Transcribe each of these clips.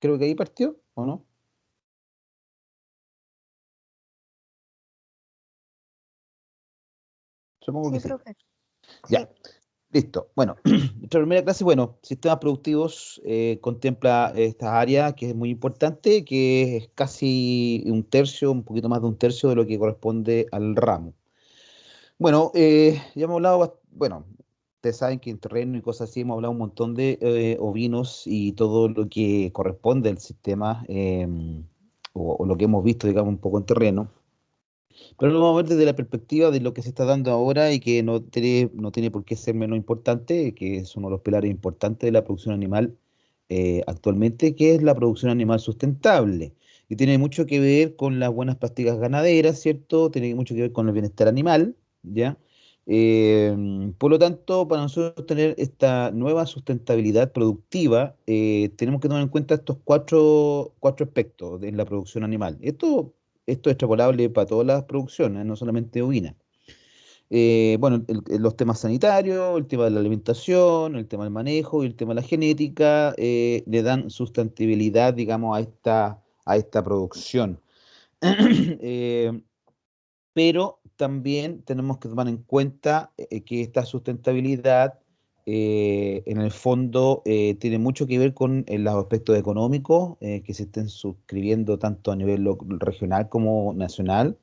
Creo que ahí partió, ¿o no? Supongo que Sí, sí. profe. Sí. Ya, listo. Bueno, nuestra primera clase, bueno, sistemas productivos contempla esta área que es muy importante, que es casi un tercio, un poquito más de un tercio de lo que corresponde al ramo. Bueno, ya hemos hablado, bueno, ustedes saben que en terreno y cosas así hemos hablado un montón de ovinos y todo lo que corresponde al sistema, o lo que hemos visto, digamos, un poco en terreno. Pero lo vamos a ver desde la perspectiva de lo que se está dando ahora y que no tiene por qué ser menos importante, que es uno de los pilares importantes de la producción animal actualmente, que es la producción animal sustentable. Y tiene mucho que ver con las buenas prácticas ganaderas, ¿cierto? Tiene mucho que ver con el bienestar animal, ¿ya? Por lo tanto, para nosotros tener esta nueva sustentabilidad productiva, tenemos que tomar en cuenta estos cuatro aspectos de la producción animal. Esto es extrapolable para todas las producciones, no solamente ovina. Bueno, los temas sanitarios, el tema de la alimentación, el tema del manejo y el tema de la genética le dan sustentabilidad, digamos, a esta producción. Eh, pero también tenemos que tomar en cuenta que esta sustentabilidad en el fondo tiene mucho que ver con los aspectos económicos que se estén suscribiendo tanto a nivel regional como nacional,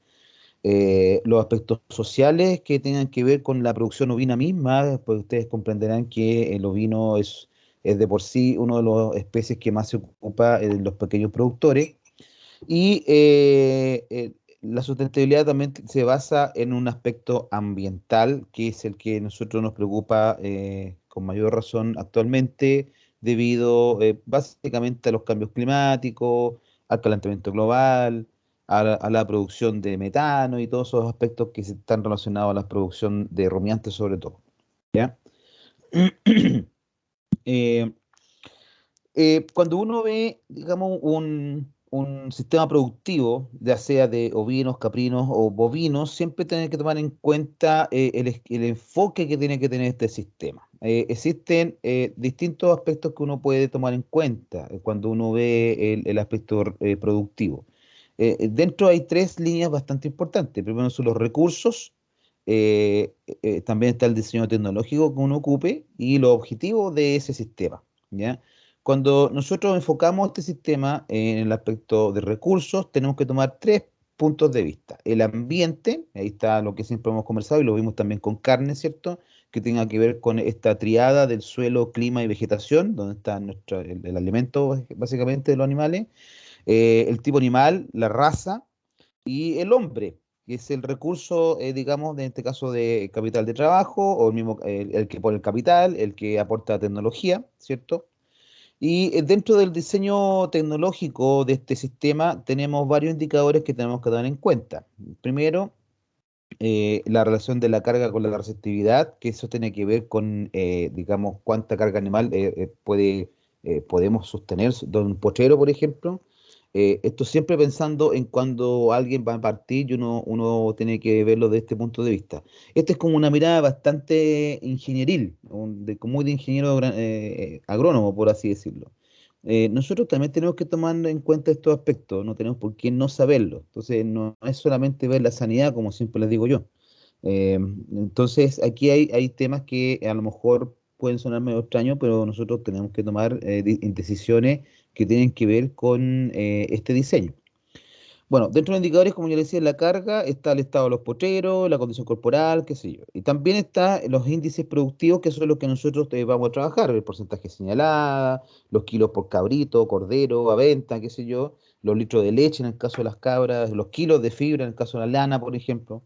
los aspectos sociales que tengan que ver con la producción ovina misma, pues ustedes comprenderán que el ovino es de por sí una de las especies que más se ocupa en los pequeños productores y la sustentabilidad también se basa en un aspecto ambiental, que es el que a nosotros nos preocupa con mayor razón actualmente, debido básicamente a los cambios climáticos, al calentamiento global, a la producción de metano y todos esos aspectos que están relacionados a la producción de rumiantes sobre todo. ¿Ya? Eh, cuando uno ve, digamos, un sistema productivo, ya sea de ovinos, caprinos o bovinos, siempre tiene que tomar en cuenta el enfoque que tiene que tener este sistema. Existen distintos aspectos que uno puede tomar en cuenta cuando uno ve el aspecto productivo. Dentro hay tres líneas bastante importantes. Primero son los recursos, también está el diseño tecnológico que uno ocupe y los objetivos de ese sistema. ¿Ya? Cuando nosotros enfocamos este sistema en el aspecto de recursos, tenemos que tomar tres puntos de vista. El ambiente, ahí está lo que siempre hemos conversado y lo vimos también con carne, ¿cierto? Que tenga que ver con esta triada del suelo, clima y vegetación, donde está el alimento básicamente de los animales, el tipo animal, la raza y el hombre, que es el recurso, digamos, en este caso de capital de trabajo, o el mismo, el que pone el capital, el que aporta tecnología, ¿cierto? Y dentro del diseño tecnológico de este sistema tenemos varios indicadores que tenemos que tener en cuenta. Primero, la relación de la carga con la receptividad, que eso tiene que ver con, digamos, cuánta carga animal podemos sostener de un potrero, por ejemplo. Esto siempre pensando en cuando alguien va a partir y uno tiene que verlo de este punto de vista. Esta es como una mirada bastante ingenieril, muy de ingeniero agrónomo, por así decirlo. Nosotros también tenemos que tomar en cuenta estos aspectos, no tenemos por qué no saberlo. Entonces, no es solamente ver la sanidad, como siempre les digo yo. Entonces, aquí hay temas que a lo mejor pueden sonar medio extraños, pero nosotros tenemos que tomar decisiones que tienen que ver con este diseño. Bueno, dentro de los indicadores, como yo le decía, en la carga está el estado de los potreros, la condición corporal, qué sé yo. Y también está los índices productivos, que son los que nosotros vamos a trabajar, el porcentaje señalada, los kilos por cabrito, cordero, aventa, qué sé yo, los litros de leche en el caso de las cabras, los kilos de fibra en el caso de la lana, por ejemplo.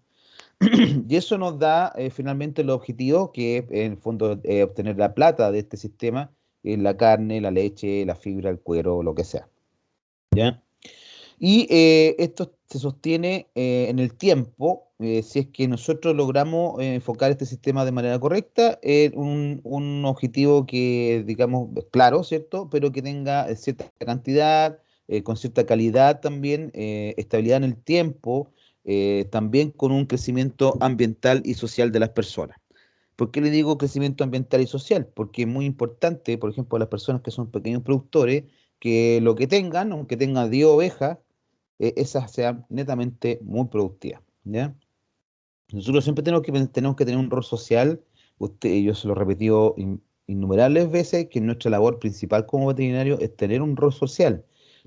Y eso nos da finalmente el objetivo, que es en el fondo obtener la plata de este sistema, la carne, la leche, la fibra, el cuero, lo que sea. ¿Ya? Y esto se sostiene en el tiempo, si es que nosotros logramos enfocar este sistema de manera correcta, en un objetivo que, digamos, es claro, ¿cierto? Pero que tenga cierta cantidad, con cierta calidad también, estabilidad en el tiempo, también con un crecimiento ambiental y social de las personas. ¿Por qué le digo crecimiento ambiental y social? Porque es muy importante, por ejemplo, las personas que son pequeños productores, que lo que tengan, aunque tengan 10 ovejas, esas sean netamente muy productivas, ¿ya? Nosotros siempre tenemos que tener un rol social. Yo se lo he repetido innumerables veces, que nuestra labor principal como veterinario es tener un rol social.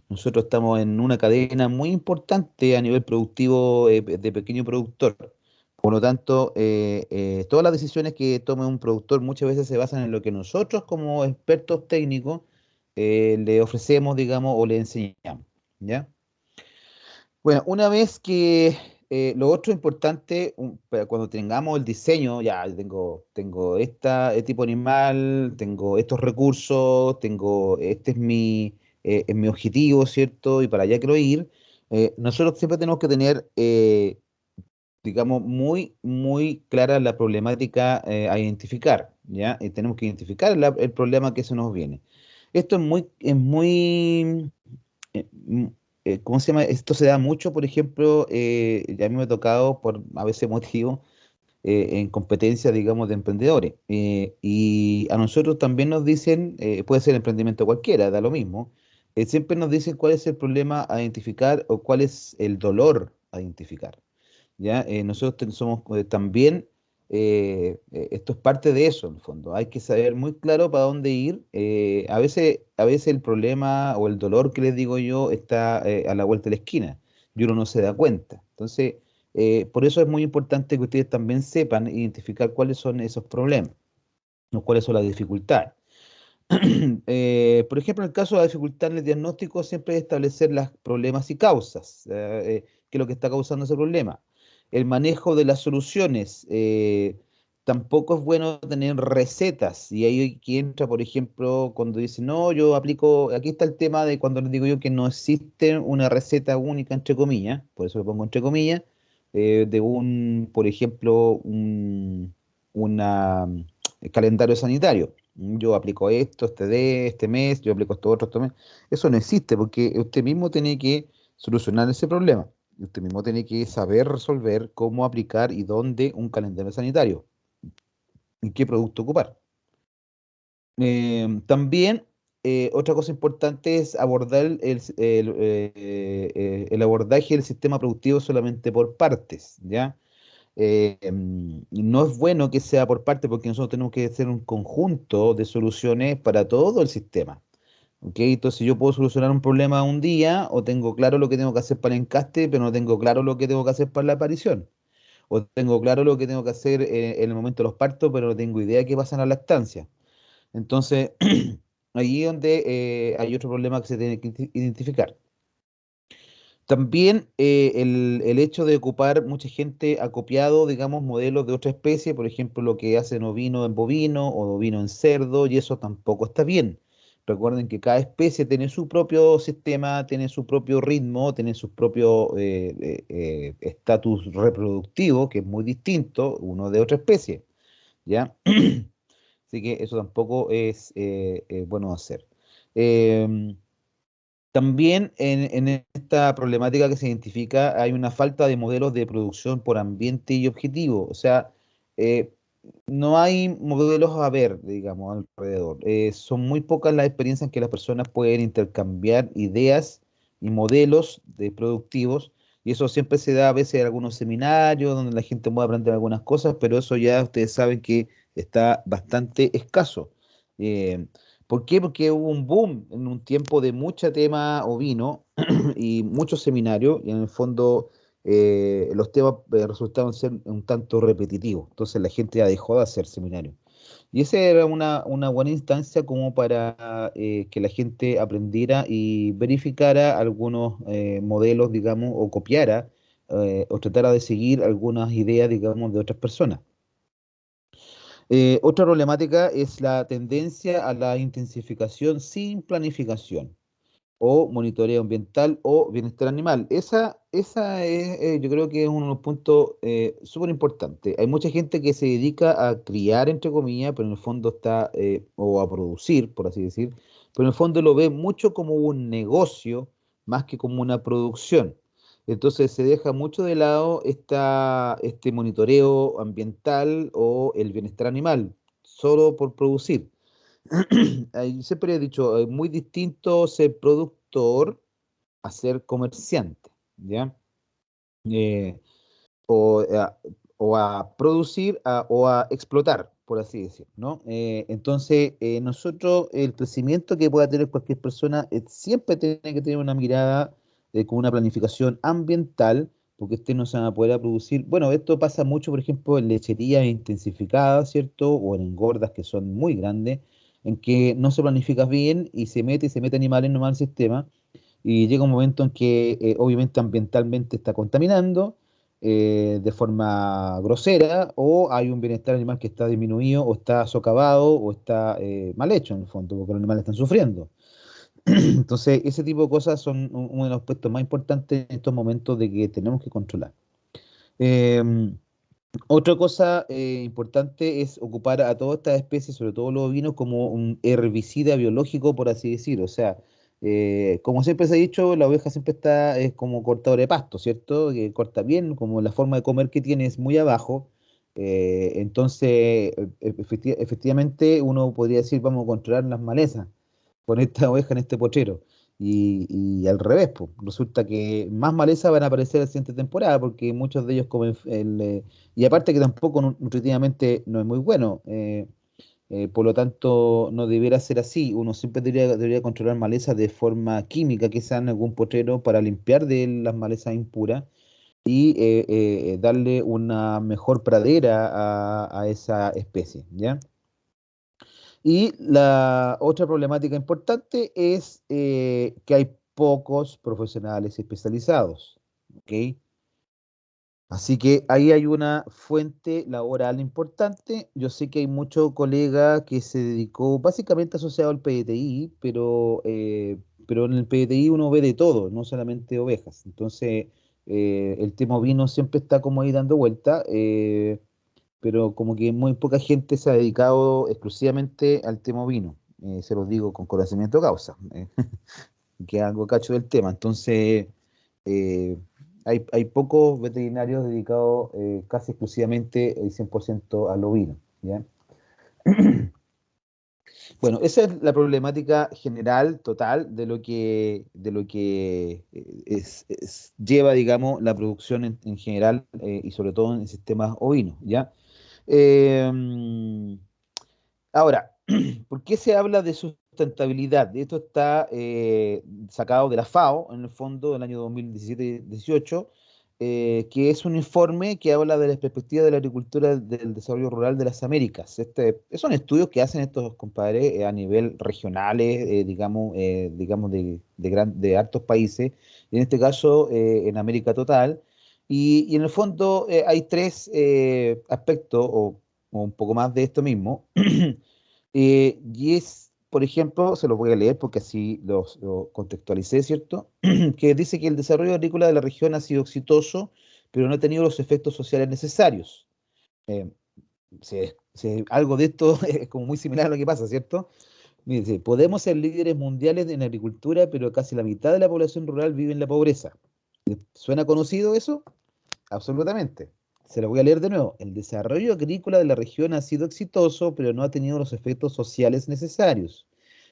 Nosotros estamos en una cadena muy importante a nivel productivo, de pequeño productor. Por lo tanto, todas las decisiones que tome un productor muchas veces se basan en lo que nosotros como expertos técnicos le ofrecemos, digamos, o le enseñamos, ¿ya? Bueno, una vez que lo otro importante, cuando tengamos el diseño, ya tengo este tipo de animal, tengo estos recursos, este es mi objetivo, ¿cierto? Y para allá quiero ir. Nosotros siempre tenemos que tener, digamos, muy clara la problemática a identificar, ¿ya? Tenemos que identificar el problema que se nos viene. Esto ¿cómo se llama? Esto se da mucho, por ejemplo, ya a mí me ha tocado por a veces motivo en competencias, digamos, de emprendedores. Y a nosotros también nos dicen, puede ser emprendimiento cualquiera, da lo mismo, siempre nos dicen cuál es el problema a identificar o cuál es el dolor a identificar. ¿Ya? Nosotros somos también, esto es parte de eso, en el fondo. Hay que saber muy claro para dónde ir. A veces el problema o el dolor que les digo yo está a la vuelta de la esquina y uno no se da cuenta. Entonces, por eso es muy importante que ustedes también sepan identificar cuáles son esos problemas o cuáles son las dificultades. Por ejemplo, en el caso de la dificultad en el diagnóstico, siempre es establecer los problemas y causas, qué es lo que está causando ese problema. El manejo de las soluciones, tampoco es bueno tener recetas, y ahí aquí entra, por ejemplo, cuando dice, no, yo aplico, aquí está el tema de cuando les digo yo que no existe una receta única, entre comillas, por eso lo pongo entre comillas, por ejemplo, calendario sanitario. Yo aplico esto, este mes, yo aplico esto otro, este mes. Eso no existe porque usted mismo tiene que solucionar ese problema. Y usted mismo tiene que saber resolver cómo aplicar y dónde un calendario sanitario y qué producto ocupar. También, otra cosa importante es abordar el abordaje del sistema productivo solamente por partes, ¿ya? No es bueno que sea por parte porque nosotros tenemos que hacer un conjunto de soluciones para todo el sistema. ¿Ok? Entonces yo puedo solucionar un problema un día o tengo claro lo que tengo que hacer para el encaste, pero no tengo claro lo que tengo que hacer para la aparición. O tengo claro lo que tengo que hacer en el momento de los partos, pero no tengo idea qué pasa en la lactancia. Entonces, ahí es donde hay otro problema que se tiene que identificar. También el hecho de ocupar mucha gente ha copiado, digamos, modelos de otra especie, por ejemplo, lo que hacen ovino en bovino o ovino en cerdo, y eso tampoco está bien. Recuerden que cada especie tiene su propio sistema, tiene su propio ritmo, tiene su propio estatus reproductivo, que es muy distinto uno de otra especie, ¿ya? Así que eso tampoco es bueno hacer. Em, También en esta problemática que se identifica hay una falta de modelos de producción por ambiente y objetivo. O sea, eh, no hay modelos a ver, digamos, alrededor. Son muy pocas las experiencias en que las personas pueden intercambiar ideas y modelos de productivos. Y eso siempre se da a veces en algunos seminarios donde la gente puede aprender algunas cosas, pero eso ya ustedes saben que está bastante escaso. Eh, ¿Por qué? Porque hubo un boom en un tiempo de mucha tema ovino y muchos seminarios, y en el fondo los temas resultaron ser un tanto repetitivos. Entonces la gente ya dejó de hacer seminarios. Y esa era una buena instancia como para que la gente aprendiera y verificara algunos modelos, digamos, o copiara o tratara de seguir algunas ideas, digamos, de otras personas. Otra problemática es la tendencia a la intensificación sin planificación o monitoreo ambiental o bienestar animal. Esa es, yo creo que es uno de los puntos súper importantes. Hay mucha gente que se dedica a criar, entre comillas, pero en el fondo está, o a producir, por así decir, pero en el fondo lo ve mucho como un negocio más que como una producción. Entonces se deja mucho de lado este monitoreo ambiental o el bienestar animal, solo por producir. Siempre he dicho, es muy distinto ser productor a ser comerciante, ¿ya? Eh, o, a, o a producir o a explotar, por así decir, ¿no? Entonces, nosotros, el crecimiento que pueda tener cualquier persona siempre tiene que tener una mirada con una planificación ambiental, porque usted no se va a poder producir. Bueno, esto pasa mucho, por ejemplo, en lecherías intensificadas, ¿cierto? O en engordas que son muy grandes, en que no se planifica bien y se mete animales nomás al sistema y llega un momento en que obviamente ambientalmente está contaminando de forma grosera o hay un bienestar animal que está disminuido o está socavado o está mal hecho en el fondo porque los animales están sufriendo. Entonces, ese tipo de cosas son uno de los aspectos más importantes en estos momentos de que tenemos que controlar. Em, Otra cosa importante es ocupar a todas estas especies, sobre todo los ovinos, como un herbicida biológico, por así decir. O sea, como siempre se ha dicho, la oveja siempre está es como cortadora de pasto, ¿cierto? Que corta bien, como la forma de comer que tiene es muy abajo. Entonces, efectivamente, uno podría decir, vamos a controlar las malezas con esta oveja en este potrero. Y al revés, pues, resulta que más maleza van a aparecer la siguiente temporada porque muchos de ellos comen y aparte que tampoco nutritivamente no es muy bueno. Por lo tanto, no debiera ser así. Uno siempre debería controlar malezas de forma química, quizás en algún potrero, para limpiar de las malezas impuras y darle una mejor pradera a esa especie, ¿ya? Y la otra problemática importante es que hay pocos profesionales especializados, ¿ok? Así que ahí hay una fuente laboral importante. Yo sé que hay mucho colega que se dedicó básicamente asociado al PDTI, pero en el PDTI uno ve de todo, no solamente ovejas. Entonces, el tema ovino siempre está como ahí dando vuelta. Pero como que muy poca gente se ha dedicado exclusivamente al tema ovino. Se los digo con conocimiento de causa, que es algo cacho del tema. Entonces, eh, hay pocos veterinarios dedicados casi exclusivamente el 100% al ovino, ¿ya? Bueno, esa es la problemática general, total, de lo que lleva, digamos, la producción en general y sobre todo en sistemas ovinos, ¿ya? Eh, Ahora, ¿por qué se habla de sustentabilidad? Esto está sacado de la FAO, en el fondo, del año 2017-18, que es un informe que habla de la perspectiva de la agricultura del desarrollo rural de las Américas. Son estudios que hacen estos compadres a nivel regionales, digamos de hartos países, y en este caso en América total. Y en el fondo hay tres aspectos, o un poco más de esto mismo. Y es, por ejemplo, se los voy a leer porque así lo contextualicé, ¿cierto? Que dice que el desarrollo agrícola de la región ha sido exitoso, pero no ha tenido los efectos sociales necesarios. Eh, Algo de esto es como muy similar a lo que pasa, ¿cierto? Mire, dice, podemos ser líderes mundiales en agricultura, pero casi la mitad de la población rural vive en la pobreza. ¿Suena conocido eso? Absolutamente. Se lo voy a leer de nuevo. El desarrollo agrícola de la región ha sido exitoso, pero no ha tenido los efectos sociales necesarios.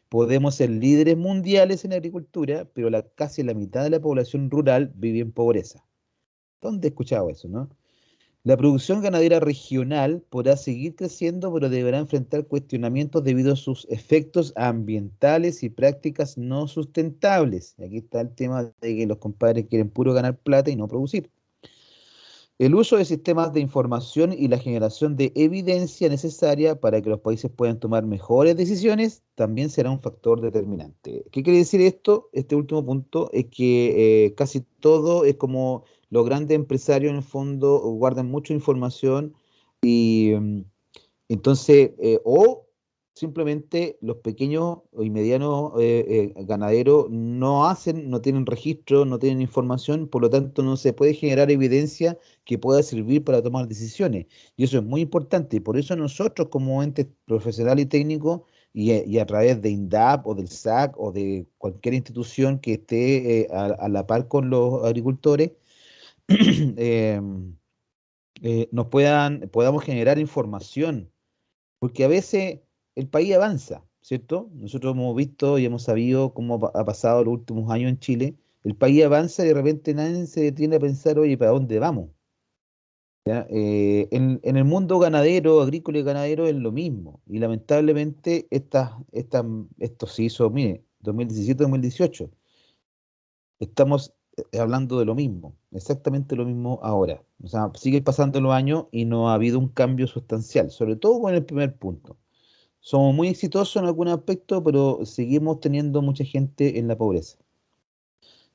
Podemos ser líderes mundiales en agricultura, pero casi la mitad de la población rural vive en pobreza. ¿Dónde he escuchado eso, no? La producción ganadera regional podrá seguir creciendo, pero deberá enfrentar cuestionamientos debido a sus efectos ambientales y prácticas no sustentables. Y aquí está el tema de que los compadres quieren puro ganar plata y no producir. El uso de sistemas de información y la generación de evidencia necesaria para que los países puedan tomar mejores decisiones también será un factor determinante. ¿Qué quiere decir esto? Este último punto es que casi todo es como los grandes empresarios en el fondo guardan mucha información y entonces, o simplemente los pequeños y medianos ganaderos no tienen registro, no tienen información, por lo tanto no se puede generar evidencia que pueda servir para tomar decisiones. Y eso es muy importante. Y por eso nosotros como ente profesional y técnico, y a través de INDAP o del SAC o de cualquier institución que esté a la par con los agricultores, eh, podamos generar información porque a veces el país avanza, ¿cierto? Nosotros hemos visto y hemos sabido cómo ha pasado los últimos años en Chile. El país avanza y de repente nadie se detiene a pensar, oye, ¿para dónde vamos? ¿Ya? En el mundo ganadero, agrícola y ganadero es lo mismo. Y lamentablemente esto se hizo, mire, 2017-2018. Estamos hablando de lo mismo, exactamente lo mismo ahora. O sea, siguen pasando los años y no ha habido un cambio sustancial, sobre todo con el primer punto. Somos muy exitosos en algún aspecto, pero seguimos teniendo mucha gente en la pobreza.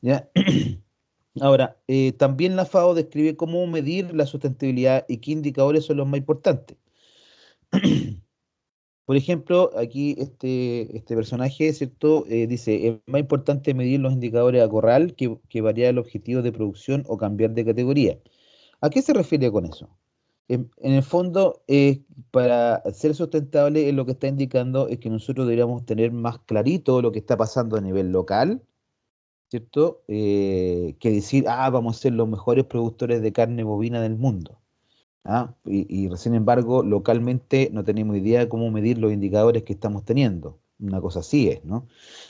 ¿Ya? Ahora, también la FAO describe cómo medir la sustentabilidad y qué indicadores son los más importantes. Por ejemplo, aquí este personaje, ¿cierto? Dice, es más importante medir los indicadores a corral que variar el objetivo de producción o cambiar de categoría. ¿A qué se refiere con eso? En el fondo, para ser sustentable, lo que está indicando es que nosotros deberíamos tener más clarito lo que está pasando a nivel local, ¿cierto? Que decir, vamos a ser los mejores productores de carne bovina del mundo. Sin embargo, localmente no tenemos idea de cómo medir los indicadores que estamos teniendo. Una cosa así es, ¿no?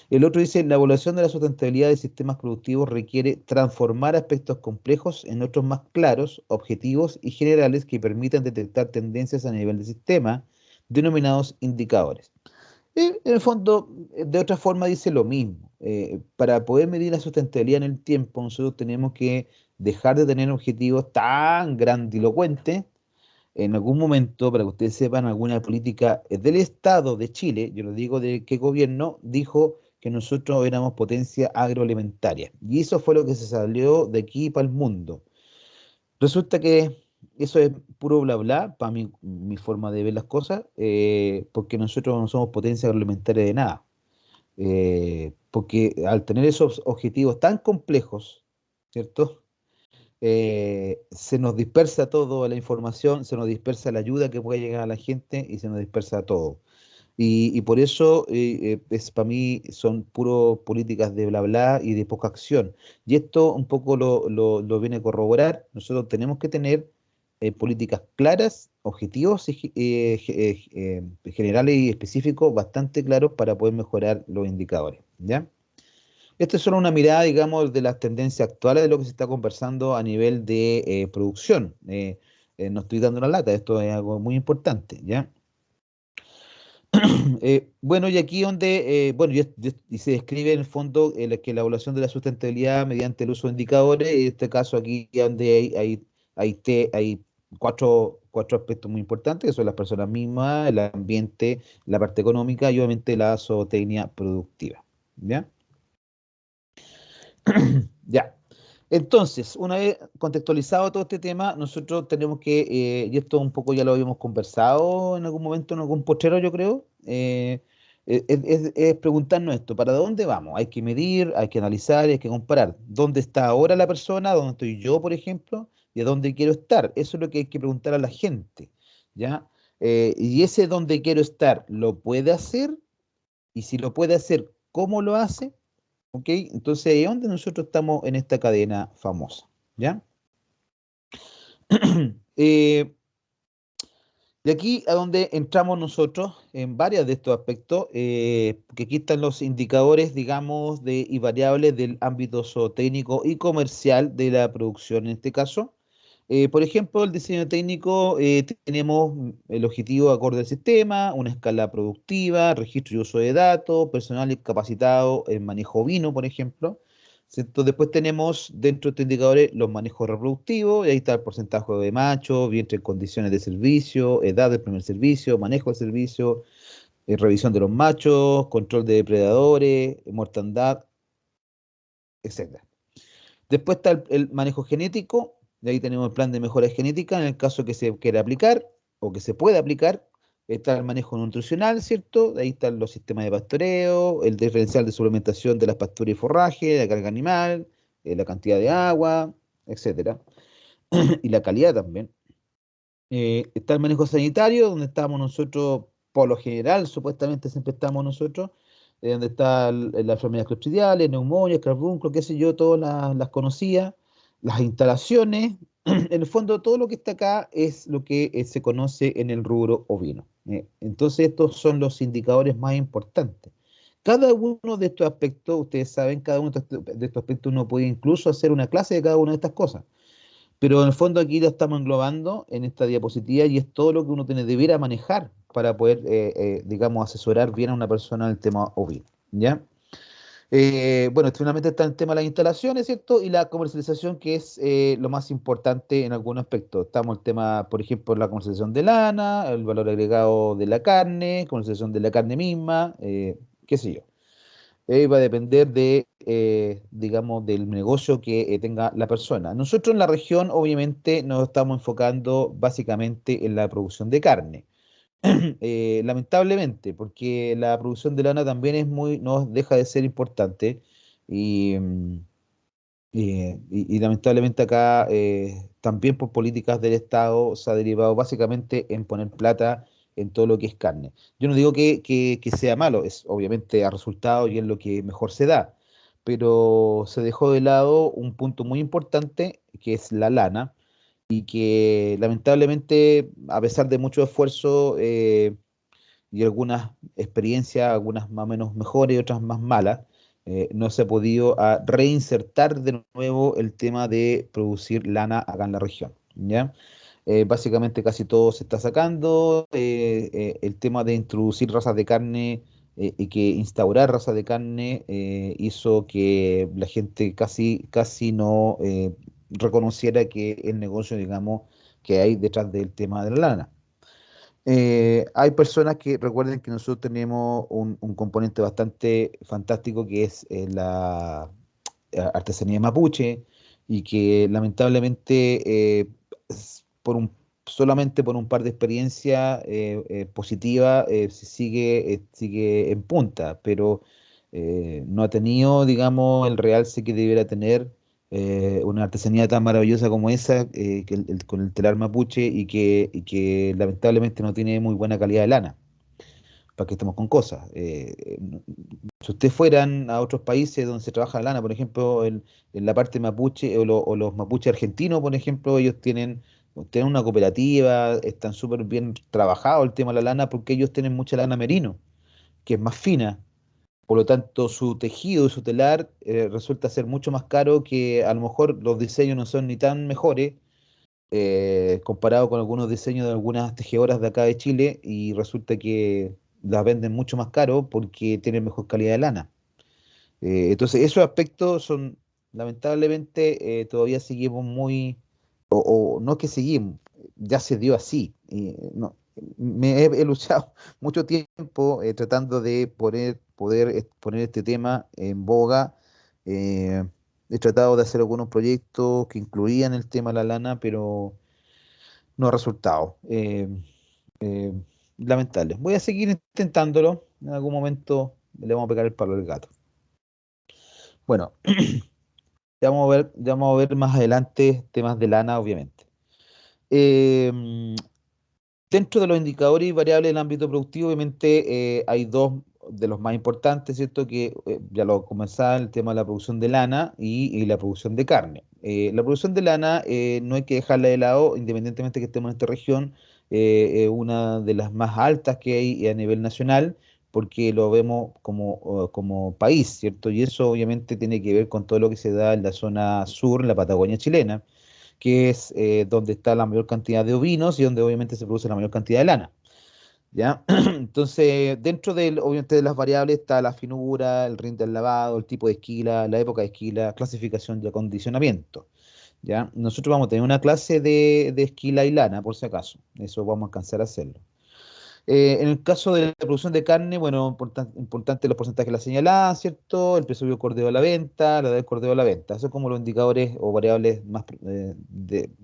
El otro dice, la evaluación de la sustentabilidad de sistemas productivos requiere transformar aspectos complejos en otros más claros, objetivos y generales que permitan detectar tendencias a nivel de sistema, denominados indicadores. En el fondo, de otra forma dice lo mismo. Para poder medir la sustentabilidad en el tiempo, nosotros tenemos que dejar de tener objetivos tan grandilocuentes. En algún momento, para que ustedes sepan, alguna política del Estado de Chile, yo no digo de qué gobierno, dijo que nosotros éramos potencia agroalimentaria. Y eso fue lo que se salió de aquí para el mundo. Resulta que eso es puro bla bla, para mi forma de ver las cosas, porque nosotros no somos potencia agroalimentaria de nada. Porque al tener esos objetivos tan complejos, ¿cierto? Se nos dispersa todo la información, se nos dispersa la ayuda que puede llegar a la gente y se nos dispersa todo. Y por eso para mí son puro políticas de bla bla y de poca acción. Y esto un poco lo viene a corroborar. Nosotros tenemos que tener políticas claras, objetivos generales y específicos bastante claros para poder mejorar los indicadores. ¿Ya? Esto es solo una mirada, digamos, de las tendencias actuales de lo que se está conversando a nivel de producción. No estoy dando la lata, esto es algo muy importante, ¿ya? Bueno, y aquí donde, bueno, y se describe en el fondo que la evaluación de la sustentabilidad mediante el uso de indicadores, en este caso aquí donde hay cuatro aspectos muy importantes, que son las personas mismas, el ambiente, la parte económica y obviamente la zootecnia productiva, ¿ya? Ya. Entonces, una vez contextualizado todo este tema, nosotros tenemos que, y esto un poco ya lo habíamos conversado en algún momento, en algún postrero, yo creo, es preguntarnos esto, ¿para dónde vamos? Hay que medir, hay que analizar, hay que comparar. ¿Dónde está ahora la persona? ¿Dónde estoy yo, por ejemplo? ¿Y a dónde quiero estar? Eso es lo que hay que preguntar a la gente, ¿ya? Y ese dónde quiero estar, ¿lo puede hacer? Y si lo puede hacer, ¿cómo lo hace? ¿Ok? Entonces, ¿de dónde nosotros estamos en esta cadena famosa? ¿Ya? Eh, de aquí a donde entramos nosotros en varios de estos aspectos, que aquí están los indicadores, digamos, y variables del ámbito zootécnico y comercial de la producción en este caso. Por ejemplo, el diseño técnico, tenemos el objetivo acorde al sistema, una escala productiva, registro y uso de datos, personal capacitado en manejo vino, por ejemplo. ¿Cierto? Después tenemos dentro de estos indicadores los manejos reproductivos, y ahí está el porcentaje de machos, vientre en condiciones de servicio, edad del primer servicio, manejo del servicio, revisión de los machos, control de depredadores, mortandad, etcétera. Después está el manejo genético, de ahí tenemos el plan de mejora genética en el caso que se quiera aplicar o que se pueda aplicar. Está el manejo nutricional, ¿cierto? De ahí están los sistemas de pastoreo, el diferencial de suplementación de las pasturas y forraje, la carga animal, la cantidad de agua, etcétera. Y la calidad también. Está el manejo sanitario, donde estamos nosotros, por lo general, supuestamente siempre estamos nosotros, donde está las enfermedades clostridiales, neumonía, carbunclo, qué sé yo, todas las conocía, las instalaciones, en el fondo todo lo que está acá es lo que se conoce en el rubro ovino, Entonces estos son los indicadores más importantes. Cada uno de estos aspectos, ustedes saben, cada uno de estos aspectos uno puede incluso hacer una clase de cada una de estas cosas. Pero en el fondo aquí lo estamos englobando en esta diapositiva y es todo lo que uno tiene debiera manejar para poder, digamos, asesorar bien a una persona en el tema OBI, ¿ya? Bueno, finalmente está el tema de las instalaciones, ¿cierto? Y la comercialización, que es lo más importante en algún aspecto. Estamos el tema, por ejemplo, la comercialización de lana, el valor agregado de la carne, comercialización de la carne misma, qué sé yo. Va a depender de, digamos, del negocio que tenga la persona. Nosotros en la región, obviamente, nos estamos enfocando básicamente en la producción de carne. Lamentablemente, porque la producción de lana también es muy, no deja de ser importante y, y lamentablemente acá también por políticas del Estado se ha derivado básicamente en poner plata en todo lo que es carne. Yo no digo que sea malo, es obviamente a resultado y es lo que mejor se da, pero se dejó de lado un punto muy importante que es la lana y que lamentablemente a pesar de mucho esfuerzo y algunas experiencias, algunas más o menos mejores y otras más malas, no se ha podido reinsertar de nuevo el tema de producir lana acá en la región, ¿ya? Básicamente casi todo se está sacando, el tema de introducir razas de carne y que instaurar razas de carne hizo que la gente casi no reconociera que el negocio, digamos, que hay detrás del tema de la lana. Hay personas que recuerden que nosotros tenemos un componente bastante fantástico que es la artesanía mapuche y que lamentablemente solamente por un par de experiencias positivas sigue en punta, pero no ha tenido, digamos, el realce que debiera tener una artesanía tan maravillosa como esa, con el telar mapuche y que lamentablemente no tiene muy buena calidad de lana, para que estemos con cosas. Si ustedes fueran a otros países donde se trabaja la lana, por ejemplo, en la parte mapuche o los mapuches argentinos, por ejemplo, ellos tienen una cooperativa, están súper bien trabajado el tema de la lana porque ellos tienen mucha lana merino, que es más fina. Por lo tanto, su tejido y su telar resulta ser mucho más caro que a lo mejor los diseños no son ni tan mejores comparado con algunos diseños de algunas tejedoras de acá de Chile y resulta que las venden mucho más caro porque tienen mejor calidad de lana. Entonces, esos aspectos son, lamentablemente, todavía seguimos o no es que seguimos, ya se dio así. No, he luchado mucho tiempo tratando de poder poner este tema en boga. eh, He tratado de hacer algunos proyectos que incluían el tema de la lana, pero no ha resultado. Eh, Lamentable. Voy a seguir intentándolo. En algún momento le vamos a pegar el palo al gato. Bueno, ya vamos a ver más adelante temas de lana, obviamente. Eh, Dentro de los indicadores y variables del ámbito productivo, obviamente hay dos de los más importantes, ¿cierto? Que ya lo comenzaba el tema de la producción de lana y la producción de carne. La producción de lana no hay que dejarla de lado, independientemente que estemos en esta región, una de las más altas que hay a nivel nacional, porque lo vemos como país, ¿cierto? Y eso obviamente tiene que ver con todo lo que se da en la zona sur, en la Patagonia chilena que es donde está la mayor cantidad de ovinos y donde obviamente se produce la mayor cantidad de lana. ¿Ya? Entonces, obviamente de las variables está la finura, el rinde del lavado, el tipo de esquila, la época de esquila, clasificación y acondicionamiento. ¿Ya? Nosotros vamos a tener una clase de esquila y lana, por si acaso. Eso vamos a alcanzar a hacerlo. En el caso de la producción de carne, bueno, importante los porcentajes de la señalada, ¿cierto? El precio del cordero a la venta, la edad del cordero a la venta. Eso es como los indicadores o variables más,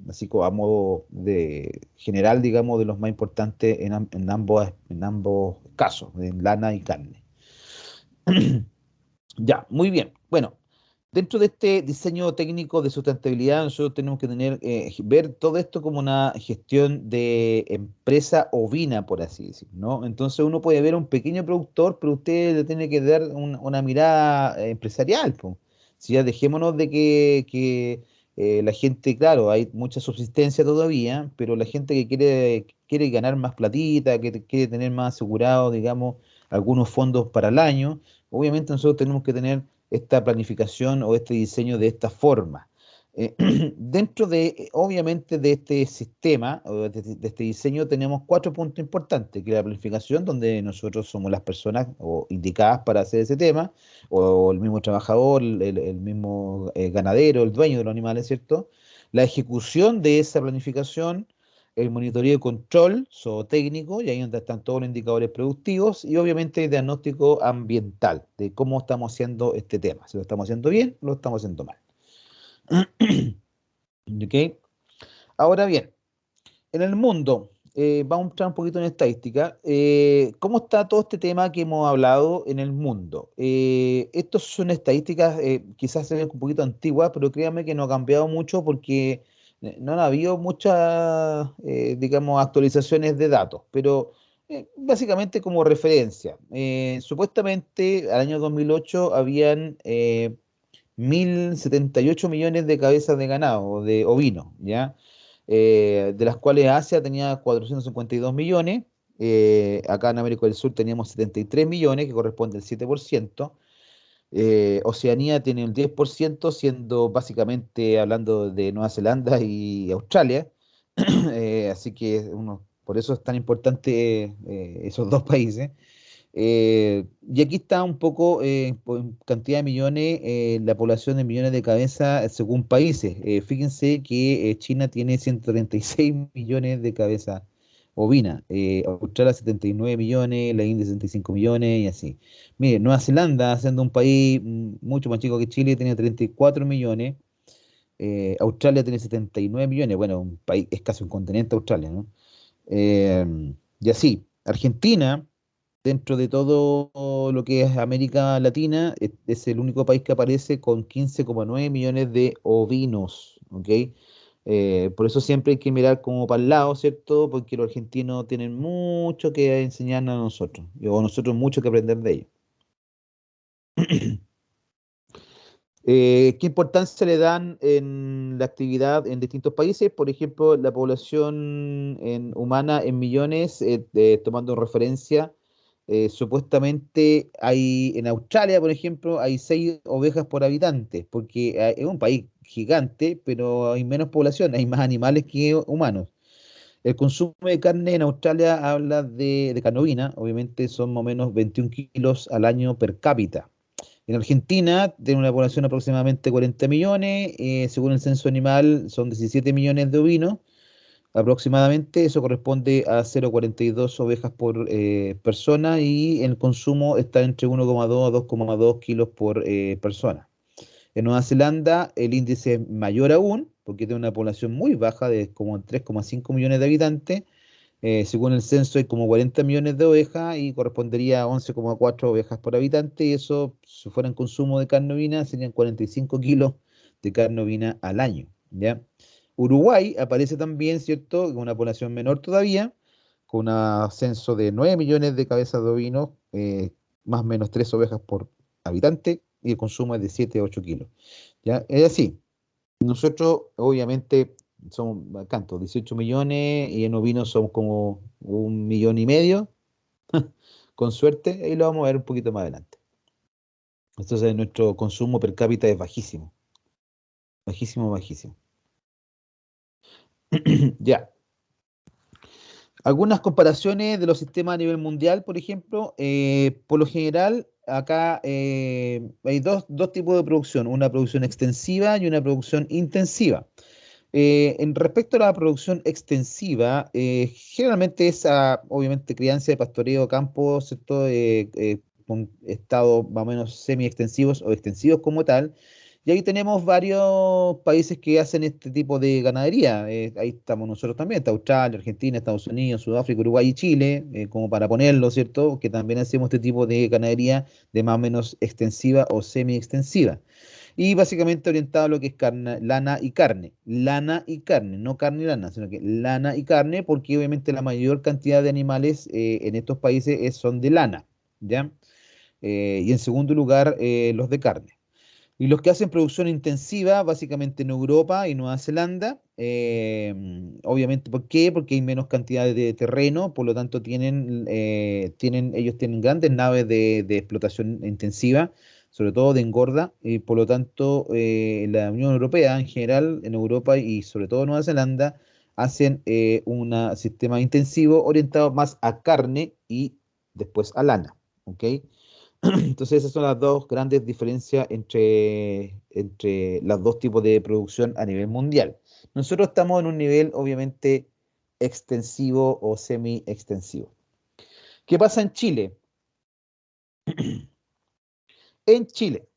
así como a modo de general, digamos, de los más importantes en ambos casos, en lana y carne. Ya, muy bien. Bueno, dentro de este diseño técnico de sustentabilidad, nosotros tenemos que ver todo esto como una gestión de empresa ovina, por así decirlo, ¿no? Entonces uno puede ver a un pequeño productor, pero usted le tiene que dar una mirada empresarial, po. Si ya dejémonos de que la gente, claro, hay mucha subsistencia todavía, pero la gente que quiere ganar más platita, que quiere tener más asegurado, digamos, algunos fondos para el año, obviamente nosotros tenemos que tener esta planificación o este diseño de esta forma. Eh, Dentro de, obviamente, de este sistema o de este diseño tenemos cuatro puntos importantes, que es la planificación, donde nosotros somos las personas o indicadas para hacer ese tema, o el mismo trabajador, el mismo ganadero, el dueño de los animales, ¿cierto? La ejecución de esa planificación, el monitoreo y control zootécnico, y ahí donde están todos los indicadores productivos, y obviamente el diagnóstico ambiental, de cómo estamos haciendo este tema, si lo estamos haciendo bien, lo estamos haciendo mal. ¿Ok? Ahora bien, en el mundo, vamos a entrar un poquito en estadística. ¿Cómo está todo este tema que hemos hablado en el mundo? Estos son estadísticas, quizás se ven un poquito antiguas, pero créanme que no ha cambiado mucho porque no han habido muchas, digamos, actualizaciones de datos, pero básicamente como referencia. Supuestamente al año 2008 habían 1.078 millones de cabezas de ganado, de ovino, ¿ya? De las cuales Asia tenía 452 millones, acá en América del Sur teníamos 73 millones, que corresponde al 7%, Oceanía tiene el 10%, siendo básicamente hablando de Nueva Zelanda y Australia, así que por eso es tan importante esos dos países. Y aquí está un poco en cantidad de millones, la población de millones de cabezas según países. Fíjense que China tiene 136 millones de cabezas ovinas, Australia 79 millones, la India 65 millones y así. Mire, Nueva Zelanda, siendo un país mucho más chico que Chile, tiene 34 millones, Australia tiene 79 millones, bueno, un país, es casi un continente Australia, ¿no? Y así, Argentina dentro de todo lo que es América Latina, es el único país que aparece con 15,9 millones de ovinos, ¿ok? Por eso siempre hay que mirar como para el lado, ¿cierto? Porque los argentinos tienen mucho que enseñarnos a nosotros, o nosotros mucho que aprender de ellos. ¿Qué importancia le dan en la actividad en distintos países? Por ejemplo, la población humana en millones, tomando referencia, supuestamente hay en Australia, por ejemplo, hay 6 ovejas por habitante, porque es un país gigante, pero hay menos población, hay más animales que humanos. El consumo de carne en Australia habla de carne ovina, obviamente son más o menos 21 kilos al año per cápita. En Argentina tiene una población de aproximadamente 40 millones, según el censo animal son 17 millones de ovinos aproximadamente, eso corresponde a 0,42 ovejas por persona y el consumo está entre 1,2 a 2,2 kilos por persona. En Nueva Zelanda el índice es mayor aún, porque tiene una población muy baja de como 3,5 millones de habitantes, según el censo hay como 40 millones de ovejas y correspondería a 11,4 ovejas por habitante y eso, si fuera en consumo de carne ovina, serían 45 kilos de carne ovina al año, ¿ya? Uruguay aparece también, ¿cierto?, con una población menor todavía, con un censo de 9 millones de cabezas de ovinos, más o menos 3 ovejas por habitante y el consumo es de 7 a 8 kilos, ¿ya? Es así. Nosotros, obviamente, somos, ¿cuánto? 18 millones y en ovinos somos como 1,5 millones, con suerte, ahí lo vamos a ver un poquito más adelante. Entonces, nuestro consumo per cápita es bajísimo, bajísimo, bajísimo. Ya, algunas comparaciones de los sistemas a nivel mundial, por ejemplo, por lo general, acá hay dos tipos de producción, una producción extensiva y una producción intensiva. En respecto a la producción extensiva, generalmente es obviamente crianza de pastoreo a campo, ¿cierto? Con estados más o menos semi-extensivos o extensivos como tal. Y ahí tenemos varios países que hacen este tipo de ganadería. Ahí estamos nosotros también, está Australia, Argentina, Estados Unidos, Sudáfrica, Uruguay y Chile, como para ponerlo, ¿cierto? Que también hacemos este tipo de ganadería de más o menos extensiva o semi-extensiva y básicamente orientado a lo que es carne, lana y carne, no carne y lana, sino que lana y carne, porque obviamente la mayor cantidad de animales en estos países son de lana, ¿ya? Y en segundo lugar, los de carne. Y los que hacen producción intensiva, básicamente en Europa y Nueva Zelanda, obviamente, ¿por qué? Porque hay menos cantidad de terreno, por lo tanto ellos tienen grandes naves de explotación intensiva, sobre todo de engorda, y por lo tanto la Unión Europea en general, en Europa y sobre todo Nueva Zelanda, hacen un sistema intensivo orientado más a carne y después a lana, ¿ok? Entonces esas son las dos grandes diferencias entre los dos tipos de producción a nivel mundial. Nosotros estamos en un nivel obviamente extensivo o semi-extensivo. ¿Qué pasa en Chile? En Chile,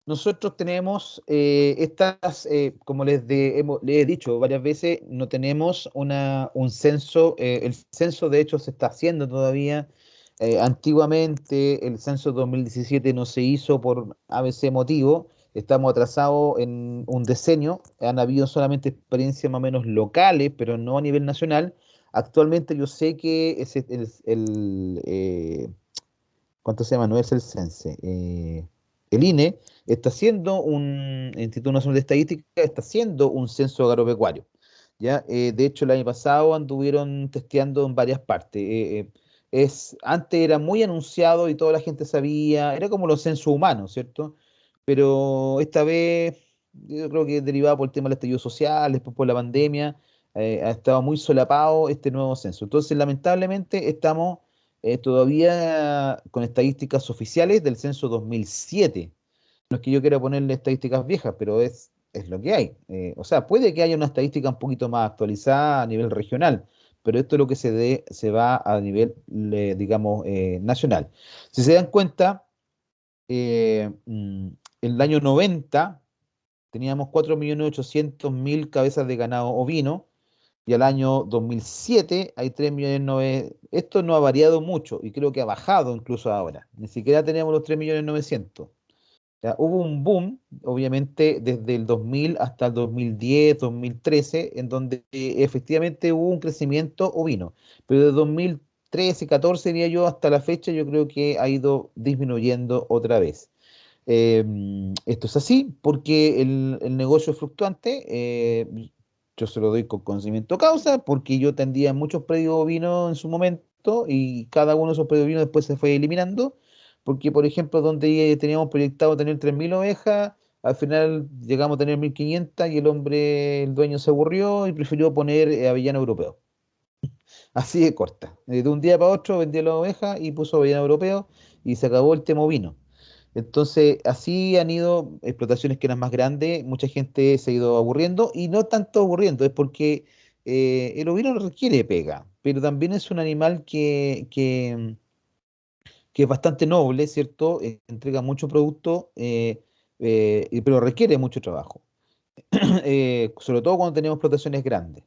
nosotros tenemos como les he dicho varias veces, no tenemos un censo. El censo de hecho se está haciendo todavía. Antiguamente el censo 2017 no se hizo por ABC motivo. Estamos atrasados en un decenio. Han habido solamente experiencias más o menos locales, pero no a nivel nacional. Actualmente yo sé que ¿cuánto se llama? No es el CENSE. El INE está haciendo el Instituto Nacional de Estadística está haciendo un censo agropecuario. ¿Ya? De hecho, el año pasado anduvieron testeando en varias partes. Antes era muy anunciado y toda la gente sabía, era como los censos humanos, ¿cierto? Pero esta vez, yo creo que derivado por el tema del estallido social, después por la pandemia, ha estado muy solapado este nuevo censo. Entonces, lamentablemente, estamos todavía con estadísticas oficiales del censo 2007. No es que yo quiera ponerle estadísticas viejas, pero es lo que hay. O sea, puede que haya una estadística un poquito más actualizada a nivel regional, pero esto es lo que se va a nivel, digamos, nacional. Si se dan cuenta, en el año 90 teníamos 4.800.000 cabezas de ganado ovino y al año 2007 hay 3.900.000. Esto no ha variado mucho y creo que ha bajado incluso ahora. Ni siquiera tenemos los 3.900.000. Ya, hubo un boom, obviamente, desde el 2000 hasta el 2010, 2013, en donde efectivamente hubo un crecimiento ovino. Pero de 2013, 14, diría yo, hasta la fecha, yo creo que ha ido disminuyendo otra vez. Esto es así porque el negocio es fluctuante. Yo se lo doy con conocimiento de causa porque yo tendía muchos predios bovinos en su momento y cada uno de esos predios bovinos después se fue eliminando porque, por ejemplo, donde teníamos proyectado tener 3.000 ovejas, al final llegamos a tener 1.500 y el dueño se aburrió y prefirió poner avellano europeo. Así de corta. De un día para otro vendió la oveja y puso avellano europeo y se acabó el tema ovino. Entonces, así han ido explotaciones que eran más grandes, mucha gente se ha ido aburriendo y no tanto aburriendo, es porque el ovino no requiere pega, pero también es un animal que es bastante noble, ¿cierto? Entrega mucho producto, pero requiere mucho trabajo, sobre todo cuando tenemos explotaciones grandes.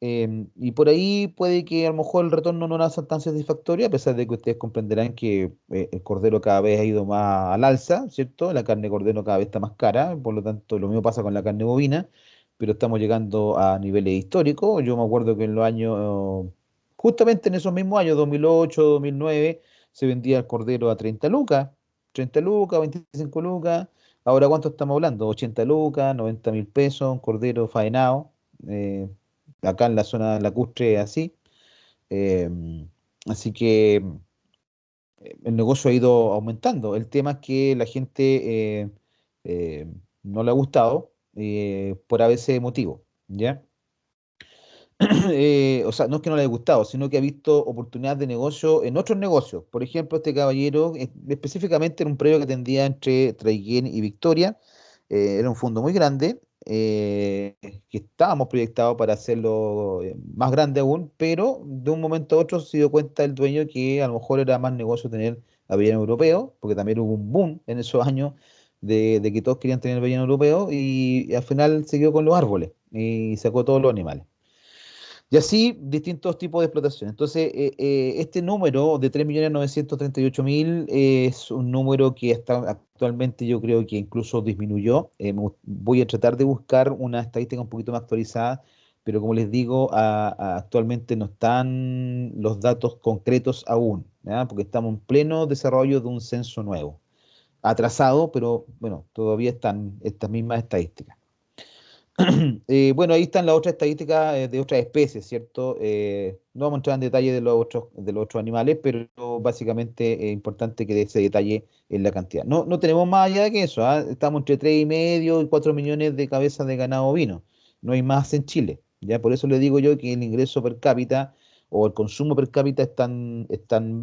Y por ahí puede que a lo mejor el retorno no sea tan satisfactorio, a pesar de que ustedes comprenderán que el cordero cada vez ha ido más al alza, ¿cierto? La carne de cordero cada vez está más cara, por lo tanto lo mismo pasa con la carne bovina, pero estamos llegando a niveles históricos. Yo me acuerdo que en los años, justamente en esos mismos años, 2008, 2009, se vendía el cordero a 30 lucas, 25 lucas. Ahora, ¿cuánto estamos hablando? 80 lucas, 90.000 pesos, un cordero faenado. eh, Acá en la zona lacustre así. Eh, Así que el negocio ha ido aumentando. El tema es que la gente eh, no le ha gustado por a veces motivo, ¿ya? O sea, no es que no le haya gustado, sino que ha visto oportunidades de negocio en otros negocios. Por ejemplo, este caballero, específicamente en un predio que tendía entre Traiguén y Victoria, era un fondo muy grande, que estábamos proyectados para hacerlo más grande aún, pero de un momento a otro se dio cuenta el dueño que a lo mejor era más negocio tener avellano europeo, porque también hubo un boom en esos años de que todos querían tener avellano europeo, y al final se quedó con los árboles y sacó todos los animales. Y así distintos tipos de explotación. Entonces, este número de 3.938.000 es un número que actualmente yo creo que incluso disminuyó. Voy a tratar de buscar una estadística un poquito más actualizada, pero como les digo, actualmente no están los datos concretos aún, ¿ya? Porque estamos en pleno desarrollo de un censo nuevo. atrasado, pero bueno, todavía están estas mismas estadísticas. Bueno, ahí están las otras estadísticas de otras especies, ¿cierto? No vamos a entrar en detalle de los otros animales, pero básicamente es importante que ese detalle en la cantidad. No, no tenemos más allá de que eso, ¿ah? Estamos entre 3,5 y 4 millones de cabezas de ganado ovino. No hay más en Chile. Ya por eso le digo yo que el ingreso per cápita o el consumo per cápita es tan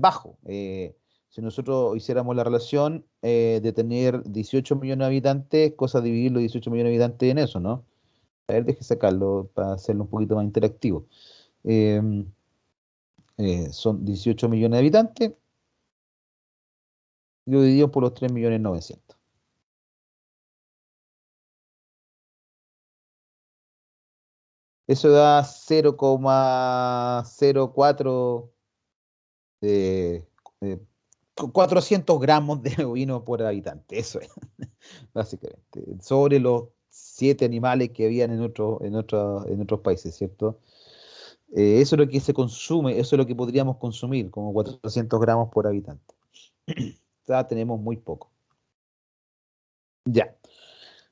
bajo. Si nosotros hiciéramos la relación de tener 18 millones de habitantes, cosa de dividir los 18 millones de habitantes en eso, ¿no? A ver, deje sacarlo para hacerlo un poquito más interactivo. Eh, Son 18 millones de habitantes, yo dividido por los 3.900.000. Eso da 0,04 eh, eh, 400 gramos de ovino por habitante. Eso es, básicamente. Sobre los 7 animales que habían en otros países, ¿cierto? Eso es lo que se consume, eso es lo que podríamos consumir, como 400 gramos por habitante. Ya tenemos muy poco. Ya.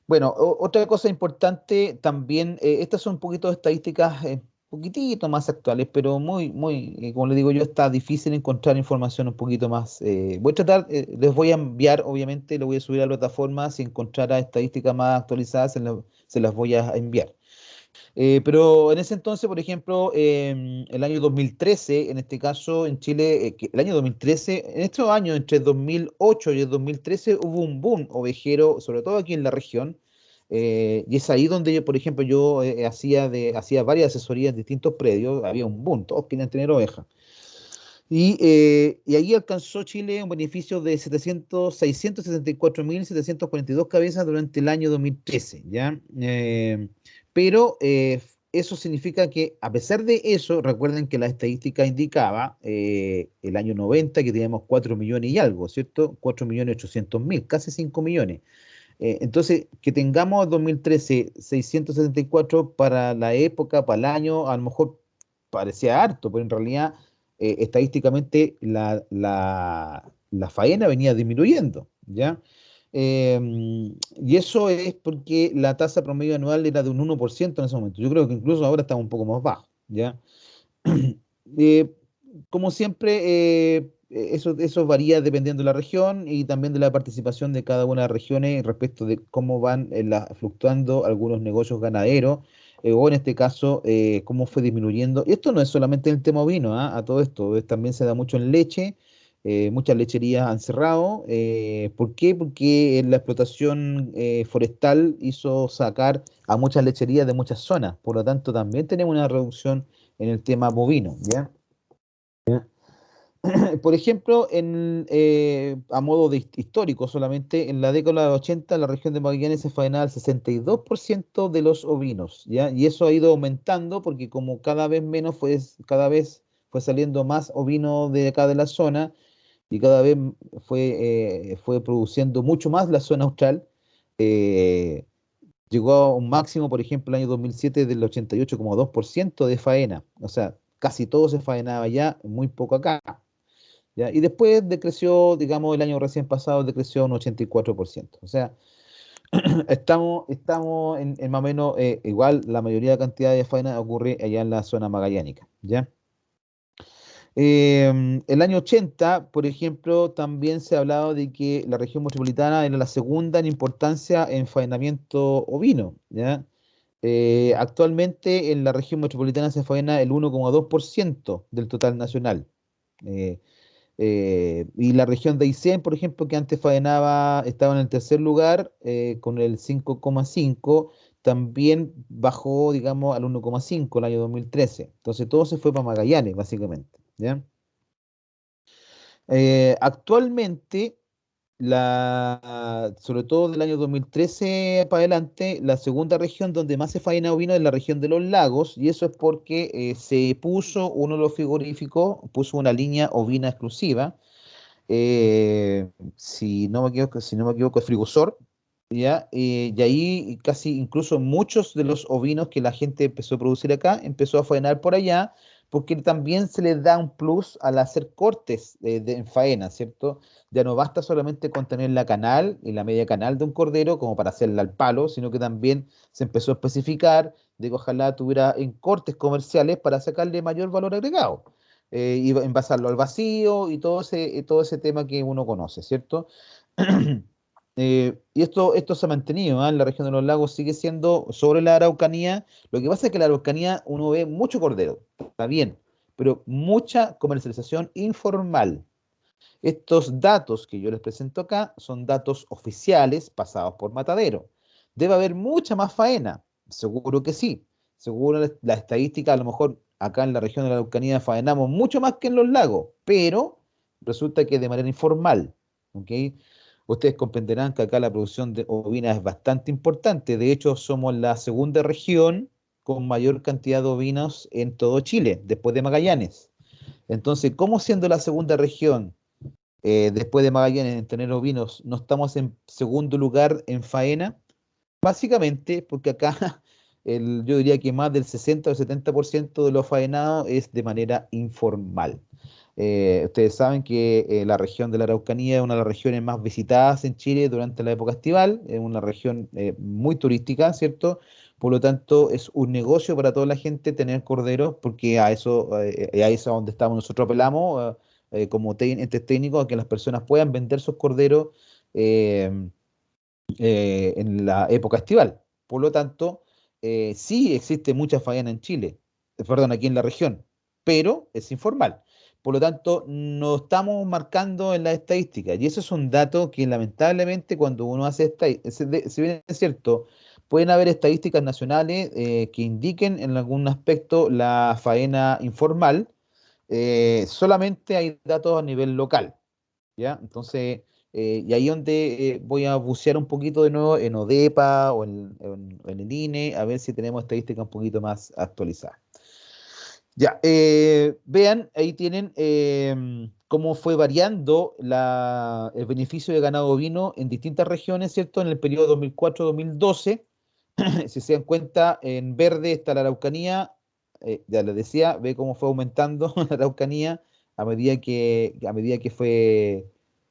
Bueno, otra cosa importante también, estas son un poquito de estadísticas, poquitito más actuales, pero muy, muy, como le digo yo, está difícil encontrar información un poquito más. Voy a tratar, les voy a enviar, obviamente, lo voy a subir a la plataforma, si encontrara estadísticas más actualizadas, se las voy a enviar. Pero en ese entonces, por ejemplo, el año 2013, en este caso en Chile, el año 2013, en estos años, entre 2008 y el 2013, hubo un boom ovejero, sobre todo aquí en la región. Y es ahí donde yo, por ejemplo, yo hacía varias asesorías en distintos predios, había un boom, todos querían tener ovejas. Y ahí alcanzó Chile un beneficio de 664.742 cabezas durante el año 2013, ¿ya? Pero eso significa que, a pesar de eso, recuerden que la estadística indicaba el año 90 que teníamos 4 millones y algo, ¿cierto? 4.800.000, casi 5 millones. Entonces, que tengamos 2013 674 para la época, para el año, a lo mejor parecía harto, pero en realidad estadísticamente la faena venía disminuyendo, ¿ya? Y eso es porque la tasa promedio anual era de un 1% en ese momento. Yo creo que incluso ahora está un poco más bajo, ¿ya? Eh, Como siempre, eso varía dependiendo de la región y también de la participación de cada una de las regiones respecto de cómo van fluctuando algunos negocios ganaderos, o en este caso, cómo fue disminuyendo. Y esto no es solamente el tema ovino, ¿ah? A todo esto, también se da mucho en leche. Muchas lecherías han cerrado. ¿Por qué? Porque la explotación forestal hizo sacar a muchas lecherías de muchas zonas. Por lo tanto, también tenemos una reducción en el tema bovino, ¿ya? ¿Ya? Por ejemplo, a modo de histórico solamente, en la década de 80 la región de Magallanes se faenaba el 62% de los ovinos, ¿ya? Y eso ha ido aumentando porque como cada vez fue saliendo más ovino de acá de la zona y cada vez fue produciendo mucho más la zona austral. eh, Llegó a un máximo, por ejemplo, el año 2007 del 88,2% de faena. O sea, casi todo se faenaba allá, muy poco acá. ¿Ya? Y después decreció, digamos, el año recién pasado decreció un 84%. O sea, estamos en más o menos igual, la mayoría de la cantidad de faena ocurre allá en la zona magallánica. ¿Ya? El año 80, por ejemplo, también se ha hablado de que la región metropolitana era la segunda en importancia en faenamiento ovino, ¿ya? Actualmente en la región metropolitana se faena el 1,2% del total nacional. Eh, y la región de Aysén, por ejemplo, que antes faenaba, estaba en el tercer lugar con el 5,5, también bajó, digamos, al 1,5 el año 2013. Entonces todo se fue para Magallanes, básicamente, ¿ya? Actualmente, sobre todo del año 2013 para adelante, la segunda región donde más se faena ovino es la región de los lagos, y eso es porque se puso uno de los frigoríficos, puso una línea ovina exclusiva, si no me equivoco, es Frigosor, ¿ya? Y ahí casi incluso muchos de los ovinos que la gente empezó a producir acá, empezó a faenar por allá, porque también se le da un plus al hacer cortes en faena, ¿cierto? Ya no basta solamente con tener la canal y la media canal de un cordero como para hacerla al palo, sino que también se empezó a especificar de que ojalá tuviera en cortes comerciales para sacarle mayor valor agregado. Y envasarlo al vacío y todo ese tema que uno conoce, ¿cierto? Y esto se ha mantenido, ¿ah? En la región de los lagos sigue siendo sobre la Araucanía. Lo que pasa es que en la Araucanía uno ve mucho cordero, está bien, pero mucha comercialización informal. Estos datos que yo les presento acá son datos oficiales pasados por matadero. ¿Debe haber mucha más faena? Seguro que sí. Seguro la estadística, a lo mejor acá en la región de la Araucanía faenamos mucho más que en los lagos, pero resulta que de manera informal. ¿Ok? Ustedes comprenderán que acá la producción de ovina es bastante importante. De hecho, somos la segunda región con mayor cantidad de ovinos en todo Chile, después de Magallanes. Entonces, ¿cómo siendo la segunda región después de Magallanes en tener ovinos, no estamos en segundo lugar en faena? Básicamente porque acá yo diría que más del 60 o 70% de lo faenado es de manera informal. Ustedes saben que la región de la Araucanía es una de las regiones más visitadas en Chile durante la época estival, es una región muy turística, ¿cierto? Por lo tanto, es un negocio para toda la gente tener corderos, porque a eso donde estamos nosotros apelamos, como entes técnicos, a que las personas puedan vender sus corderos. eh, en la época estival. Por lo tanto, sí existe mucha faena en Chile, perdón, aquí en la región, pero es informal. Por lo tanto, no estamos marcando en las estadísticas. Y eso es un dato que lamentablemente cuando uno hace si bien es cierto, pueden haber estadísticas nacionales que indiquen en algún aspecto la faena informal, solamente hay datos a nivel local. ¿Ya? Entonces, y ahí donde voy a bucear un poquito de nuevo en ODEPA o en el INE, a ver si tenemos estadísticas un poquito más actualizadas. Ya, vean, ahí tienen cómo fue variando el beneficio de ganado bovino en distintas regiones, ¿cierto? En el periodo 2004-2012. Si se dan cuenta, en verde está la Araucanía, ya les decía, ve cómo fue aumentando la Araucanía a medida que fue,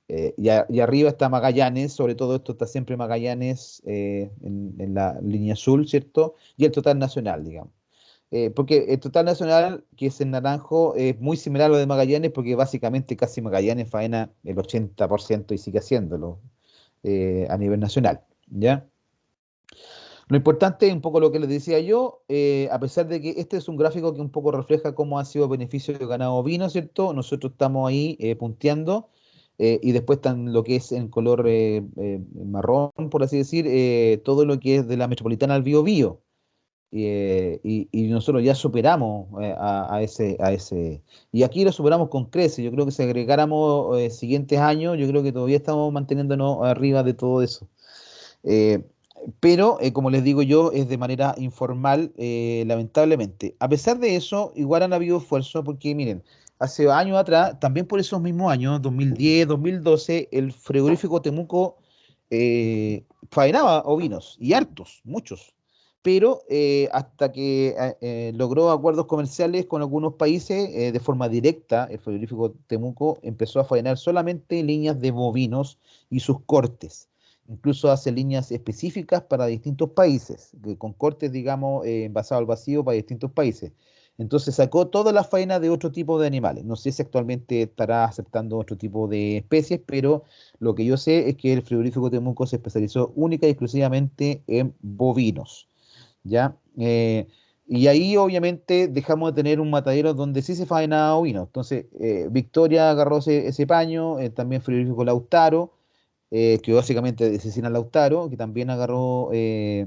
y arriba está Magallanes, sobre todo esto está siempre Magallanes en la línea azul, ¿cierto? Y el total nacional, digamos. Porque el total nacional, que es en naranjo, es muy similar a lo de Magallanes, porque básicamente casi Magallanes faena el 80% y sigue haciéndolo a nivel nacional, ¿ya? Lo importante es un poco lo que les decía yo, a pesar de que este es un gráfico que un poco refleja cómo ha sido el beneficio del ganado ovino, ¿cierto? Nosotros estamos ahí punteando y después están lo que es en color marrón, por así decir, todo lo que es de la metropolitana al Biobío. Y nosotros ya superamos a ese. Y aquí lo superamos con creces. Yo creo que si agregáramos siguientes años, yo creo que todavía estamos manteniéndonos arriba de todo eso. Eh, pero, como les digo yo, es de manera informal, lamentablemente. A pesar de eso, igual han habido esfuerzos, porque miren, hace años atrás, también por esos mismos años, 2010, 2012, el frigorífico Temuco faenaba ovinos, y hartos, muchos. Pero hasta que logró acuerdos comerciales con algunos países, de forma directa, el frigorífico Temuco empezó a faenar solamente líneas de bovinos y sus cortes. Incluso hace líneas específicas para distintos países, con cortes, digamos, envasados al vacío para distintos países. Entonces sacó toda la faena de otro tipo de animales. No sé si actualmente estará aceptando otro tipo de especies, pero lo que yo sé es que el frigorífico Temuco se especializó única y exclusivamente en bovinos, ¿ya? Y ahí obviamente dejamos de tener un matadero donde sí se faenaba ovino. Entonces, Victoria agarró ese paño, también frigorífico Lautaro, que básicamente asesina a Lautaro, que también agarró, eh,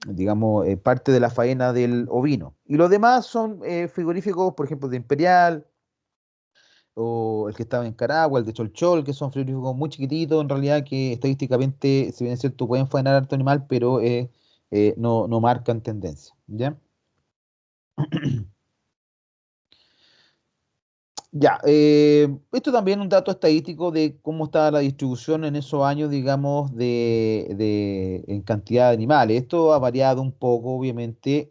digamos, parte de la faena del ovino. Y los demás son frigoríficos, por ejemplo, de Imperial, o el que estaba en Caragua, el de Cholchol, que son frigoríficos muy chiquititos, en realidad, que estadísticamente, si bien es cierto, pueden faenar harto animal, pero no marcan tendencia, ¿ya? Ya, esto también es un dato estadístico de cómo está la distribución en esos años, digamos, en cantidad de animales. Esto ha variado un poco, obviamente,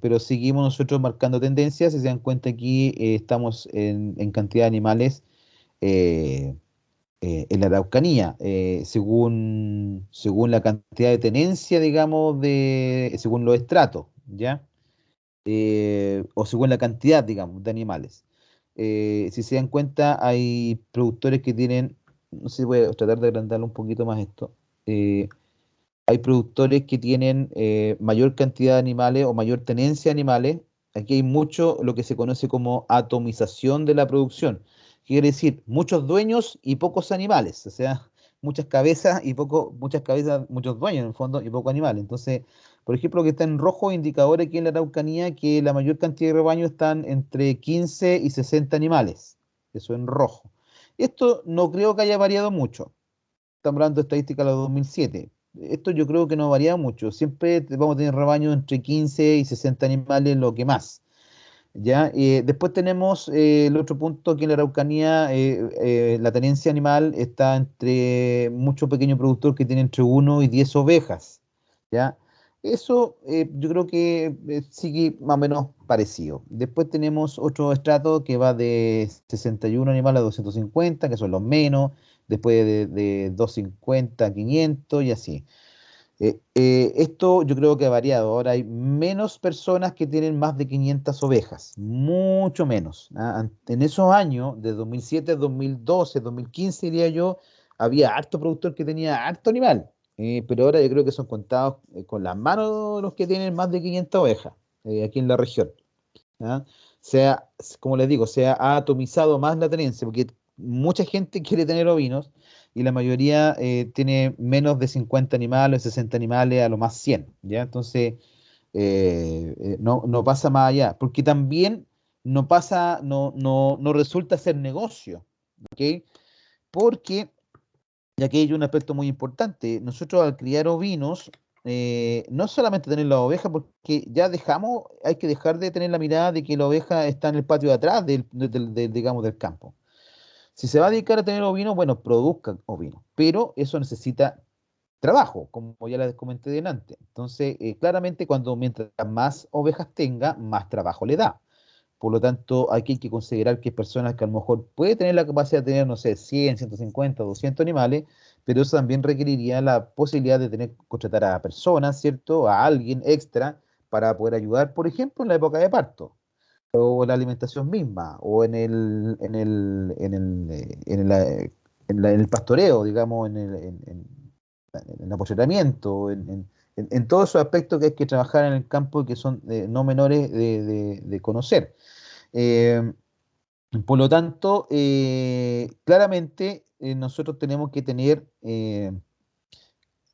pero seguimos nosotros marcando tendencias. Si se dan cuenta aquí, estamos en cantidad de animales eh, en la Araucanía, según la cantidad de tenencia, digamos, según los estratos, ¿ya? O según la cantidad, digamos, de animales. Si se dan cuenta, hay productores que tienen, no sé, voy a tratar de agrandarlo un poquito más esto. eh, Hay productores que tienen mayor cantidad de animales o mayor tenencia de animales. Aquí hay mucho lo que se conoce como atomización de la producción. Quiere decir, muchos dueños y pocos animales. O sea, muchas cabezas, muchos dueños en el fondo y pocos animales. Entonces, por ejemplo, lo que está en rojo indicador aquí en la Araucanía que la mayor cantidad de rebaños están entre 15 y 60 animales. Eso en rojo. Esto no creo que haya variado mucho. Estamos hablando de estadística de los 2007. Esto yo creo que no varía mucho. Siempre vamos a tener rebaños entre 15 y 60 animales, lo que más. ¿Ya? Después tenemos el otro punto aquí en la Araucanía, la tenencia animal está entre muchos pequeños productores que tienen entre 1 y 10 ovejas. ¿Ya? Eso yo creo que sigue más o menos parecido. Después tenemos otro estrato que va de 61 animales a 250, que son los menos, después de 250 a 500 y así. Esto yo creo que ha variado. Ahora hay menos personas que tienen más de 500 ovejas, mucho menos. En esos años, de 2007, 2012, 2015, diría yo, había harto productor que tenía harto animal. Pero ahora yo creo que son contados con las manos los que tienen más de 500 ovejas aquí en la región. ¿Ya? Como les digo, se ha atomizado más la tenencia, porque mucha gente quiere tener ovinos y la mayoría tiene menos de 50 animales, 60 animales, a lo más 100, ¿ya? Entonces, no pasa más allá, porque también no resulta ser negocio, ¿ok? Porque y aquí hay un aspecto muy importante. Nosotros al criar ovinos, no solamente tener la oveja, porque hay que dejar de tener la mirada de que la oveja está en el patio de atrás digamos, del campo. Si se va a dedicar a tener ovinos, bueno, produzcan ovinos, pero eso necesita trabajo, como ya les comenté delante. Entonces, claramente, mientras más ovejas tenga, más trabajo le da. Por lo tanto, aquí hay que considerar que hay personas que a lo mejor puede tener la capacidad de tener, no sé, 100, 150, 200 animales, pero eso también requeriría la posibilidad de contratar a personas, ¿cierto? A alguien extra para poder ayudar, por ejemplo, en la época de parto, o en la alimentación misma, o en el pastoreo, digamos, en el apoderamiento, en todos esos aspectos que hay que trabajar en el campo y que son no menores de conocer. Eh, por lo tanto, claramente nosotros tenemos que tener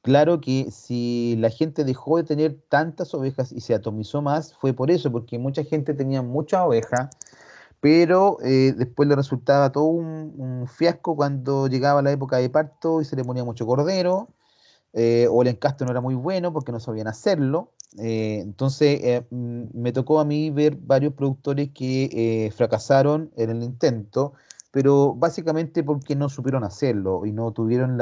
claro que si la gente dejó de tener tantas ovejas y se atomizó más, fue por eso, porque mucha gente tenía muchas ovejas, pero después le resultaba todo un fiasco cuando llegaba la época de parto y se le ponía mucho cordero, o el encaste no era muy bueno porque no sabían hacerlo. Entonces, me tocó a mí ver varios productores que fracasaron en el intento, pero básicamente porque no supieron hacerlo y no tuvieron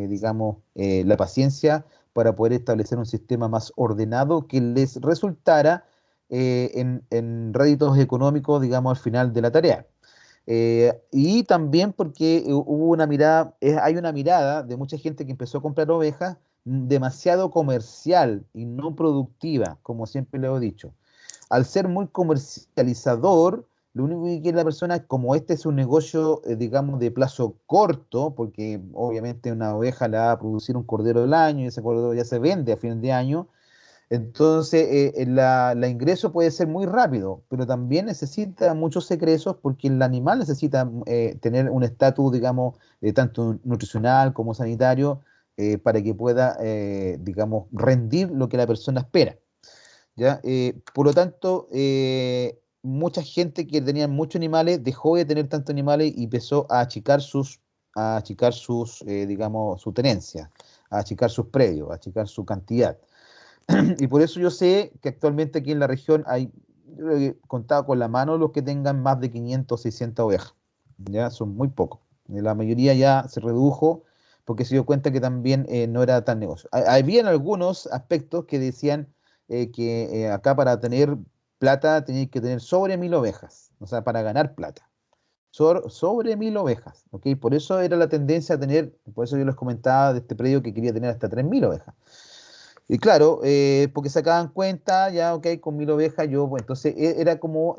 digamos, la paciencia para poder establecer un sistema más ordenado que les resultara en réditos económicos, digamos, al final de la tarea. Y también porque hubo hay una mirada de mucha gente que empezó a comprar ovejas demasiado comercial y no productiva, como siempre le he dicho. Al ser muy comercializador, lo único que quiere la persona es como este es un negocio, digamos, de plazo corto, porque obviamente una oveja le va a producir un cordero del año y ese cordero ya se vende a fin de año, entonces, la ingreso puede ser muy rápido, pero también necesita muchos egresos porque el animal necesita tener un estatus, digamos, tanto nutricional como sanitario, para que pueda, digamos, rendir lo que la persona espera. ¿Ya? Por lo tanto, mucha gente que tenía muchos animales dejó de tener tantos animales y empezó a achicar sus, digamos, su tenencia, a achicar sus predios, a achicar su cantidad. Y por eso yo sé que actualmente aquí en la región hay yo creo que contado con la mano los que tengan más de 500 600 ovejas. Ya son muy pocos. La mayoría ya se redujo porque se dio cuenta que también no era tan negocio. Habían algunos aspectos que decían que acá para tener plata tenías que tener sobre 1000 ovejas, o sea, para ganar plata. Sobre 1000 ovejas, ¿ok? Por eso era la tendencia a tener, por eso yo les comentaba de este predio que quería tener hasta 3000 ovejas. Y claro, porque sacaban cuenta, ya, ok, con 1000 ovejas, yo, bueno, entonces era como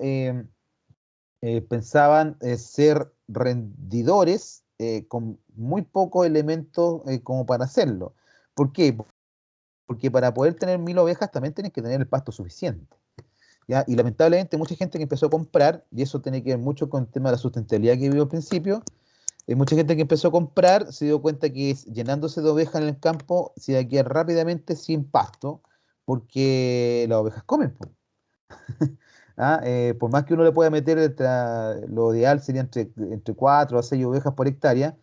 pensaban ser rendidores con muy pocos elementos como para hacerlo. ¿Por qué? Porque para poder tener 1000 ovejas también tienes que tener el pasto suficiente. ¿Ya? Y lamentablemente mucha gente que empezó a comprar, y eso tiene que ver mucho con el tema de la sustentabilidad que vio al principio, mucha gente que empezó a comprar se dio cuenta que llenándose de ovejas en el campo se iba a quedar rápidamente sin pasto, porque las ovejas comen, po. Por más que uno le pueda meter, lo ideal sería entre 4 a 6 ovejas por hectárea,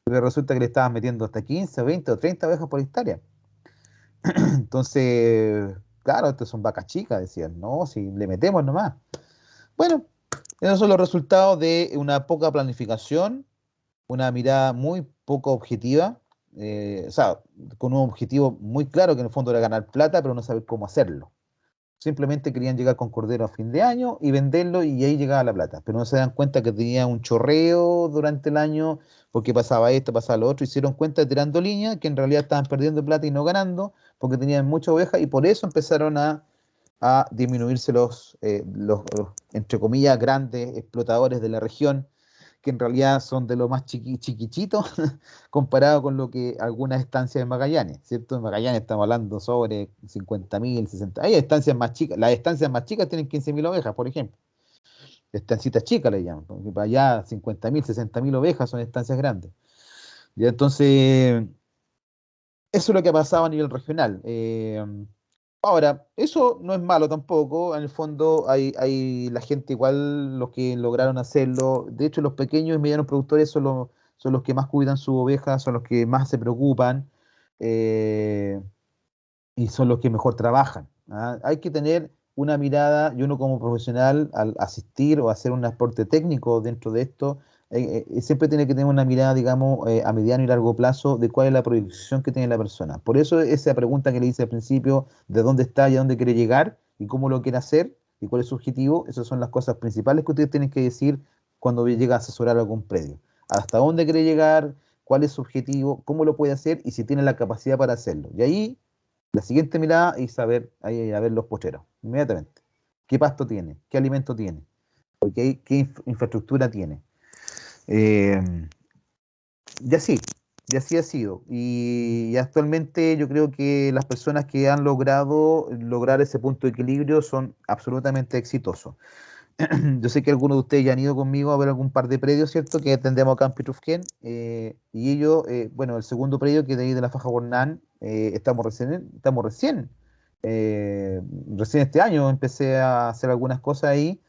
pero resulta que le estaban metiendo hasta 15, 20 o 30 ovejas por hectárea. Entonces, claro, estas son vacas chicas, decían, no, si le metemos nomás. Bueno, esos son los resultados de una poca planificación, una mirada muy poco objetiva, o sea, con un objetivo muy claro que en el fondo era ganar plata, pero no saber cómo hacerlo. Simplemente querían llegar con cordero a fin de año y venderlo y ahí llegaba la plata. Pero no se dan cuenta que tenía un chorreo durante el año porque pasaba esto, pasaba lo otro. Hicieron cuenta tirando líneas que en realidad estaban perdiendo plata y no ganando porque tenían mucha oveja y por eso empezaron a disminuirse los, entre comillas, grandes explotadores de la región, que en realidad son de lo más chiquichitos comparado con lo que algunas estancias de Magallanes, ¿cierto? En Magallanes estamos hablando sobre 50.000, 60. Hay estancias más chicas, las estancias más chicas tienen 15.000 ovejas, por ejemplo. Estancitas chicas le llaman, porque para allá 50.000, 60.000 ovejas son estancias grandes. Y entonces, eso es lo que ha pasado a nivel regional. Ahora, eso no es malo tampoco. En el fondo, hay la gente igual, los que lograron hacerlo. De hecho, los pequeños y medianos productores son los que más cuidan su oveja, son los que más se preocupan eh, y son los que mejor trabajan. ¿Ah? Hay que tener una mirada y uno como profesional al asistir o hacer un aporte técnico dentro de esto, siempre tiene que tener una mirada, digamos, a mediano y largo plazo de cuál es la proyección que tiene la persona. Por eso esa pregunta que le hice al principio, de dónde está y a dónde quiere llegar y cómo lo quiere hacer y cuál es su objetivo, esas son las cosas principales que ustedes tienen que decir cuando llega a asesorar algún predio. Hasta dónde quiere llegar, cuál es su objetivo, cómo lo puede hacer y si tiene la capacidad para hacerlo. Y ahí la siguiente mirada y saber, ahí, a ver los pocheros, inmediatamente. ¿Qué pasto tiene? ¿Qué alimento tiene? ¿Qué infraestructura tiene? Eh, y así, y así ha sido. Y actualmente yo creo que las personas que han logrado lograr ese punto de equilibrio son absolutamente exitosos. Yo sé que algunos de ustedes ya han ido conmigo a ver algún par de predios, ¿cierto? Que atendemos acá en Pitrufquén. Y ellos, bueno, el segundo predio que de ahí de la Faja Bornán, eh, recién este año empecé a hacer algunas cosas ahí.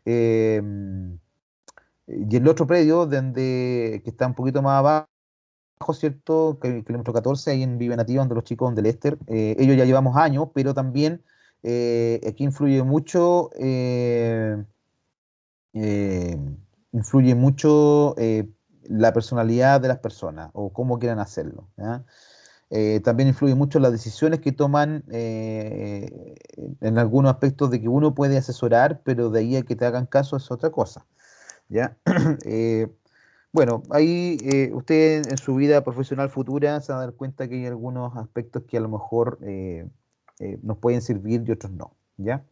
eh, y el otro predio, que está un poquito más abajo, ¿cierto? Que el kilómetro 14, ahí en Vive Nativa, donde los chicos de Lester, ellos ya llevamos años, pero también aquí eh, influye mucho la personalidad de las personas o cómo quieran hacerlo, ¿ya? También influye mucho las decisiones que toman en algunos aspectos de que uno puede asesorar, pero de ahí a que te hagan caso es otra cosa, ¿ya? Eh, bueno, ahí usted en su vida profesional futura se va a dar cuenta que hay algunos aspectos que a lo mejor nos pueden servir y otros no, ¿ya?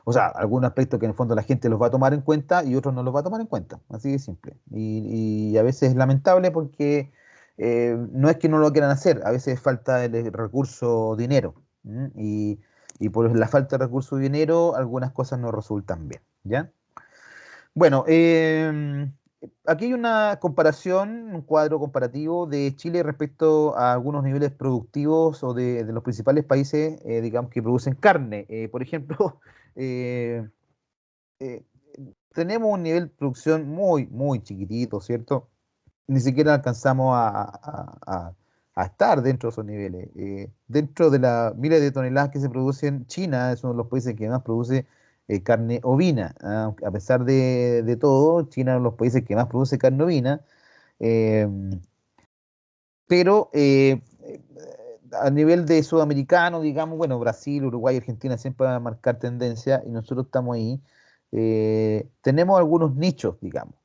O sea, algunos aspectos que en el fondo la gente los va a tomar en cuenta y otros no los va a tomar en cuenta. Así de simple. Y a veces es lamentable porque no es que no lo quieran hacer, a veces falta el recurso dinero. ¿M? Y por la falta de recurso dinero, algunas cosas no resultan bien. ¿Ya? Bueno, aquí hay una comparación, un cuadro comparativo de Chile respecto a algunos niveles productivos o de los principales países, digamos, que producen carne. Por ejemplo, eh, eh, tenemos un nivel de producción muy, muy chiquitito, ¿cierto? Ni siquiera alcanzamos a estar dentro de esos niveles. Dentro de las miles de toneladas que se producen, China es uno de los países que más produce carne ovina. A pesar de todo, China es uno de los países que más produce carne ovina, eh, pero a nivel de sudamericano, digamos, bueno, Brasil, Uruguay, Argentina siempre van a marcar tendencia y nosotros estamos ahí. Tenemos algunos nichos, digamos,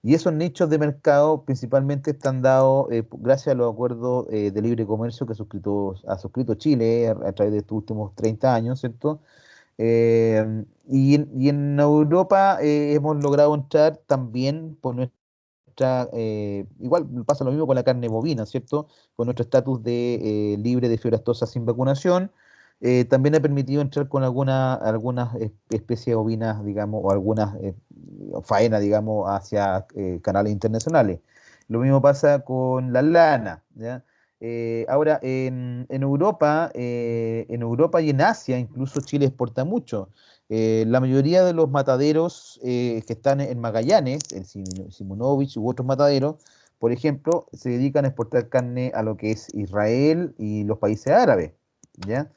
y esos nichos de mercado principalmente están dados gracias a los acuerdos de libre comercio que ha suscrito Chile a través de estos últimos 30 años, ¿cierto? Y en Europa hemos logrado entrar también por igual pasa lo mismo con la carne bovina, ¿cierto? Con nuestro estatus de libre de fiebre aftosa sin vacunación, también ha permitido entrar con algunas especies ovinas, digamos, o algunas faenas, digamos, hacia canales internacionales. Lo mismo pasa con la lana, ¿ya? Ahora, en Europa y en Asia, incluso Chile exporta mucho. La mayoría de los mataderos que están en Magallanes, el Simonovich u otros mataderos, por ejemplo, se dedican a exportar carne a lo que es Israel y los países árabes, ¿ya?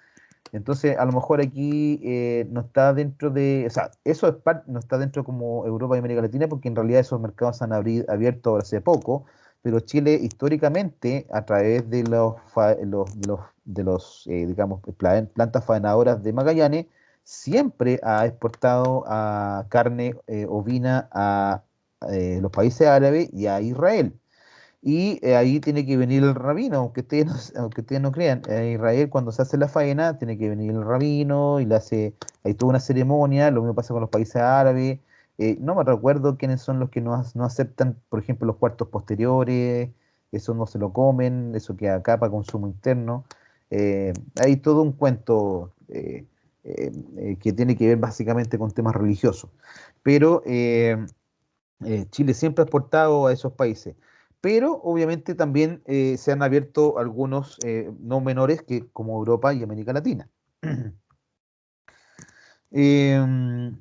Entonces, a lo mejor aquí no está dentro o sea, eso no está dentro como Europa y América Latina, porque en realidad esos mercados se han abierto hace poco, pero Chile históricamente, a través de los digamos, plantas faenadoras de Magallanes, siempre ha exportado carne ovina a los países árabes y a Israel. Y ahí tiene que venir el rabino, aunque ustedes no crean. En Israel, cuando se hace la faena, tiene que venir el rabino y hay toda una ceremonia. Lo mismo pasa con los países árabes. No me recuerdo quiénes son los que no aceptan, por ejemplo, los cuartos posteriores. Eso no se lo comen, eso queda acá para consumo interno. Hay todo un cuento que tiene que ver básicamente con temas religiosos. Pero Chile siempre ha exportado a esos países, pero obviamente también se han abierto algunos no menores que como Europa y América Latina. Em,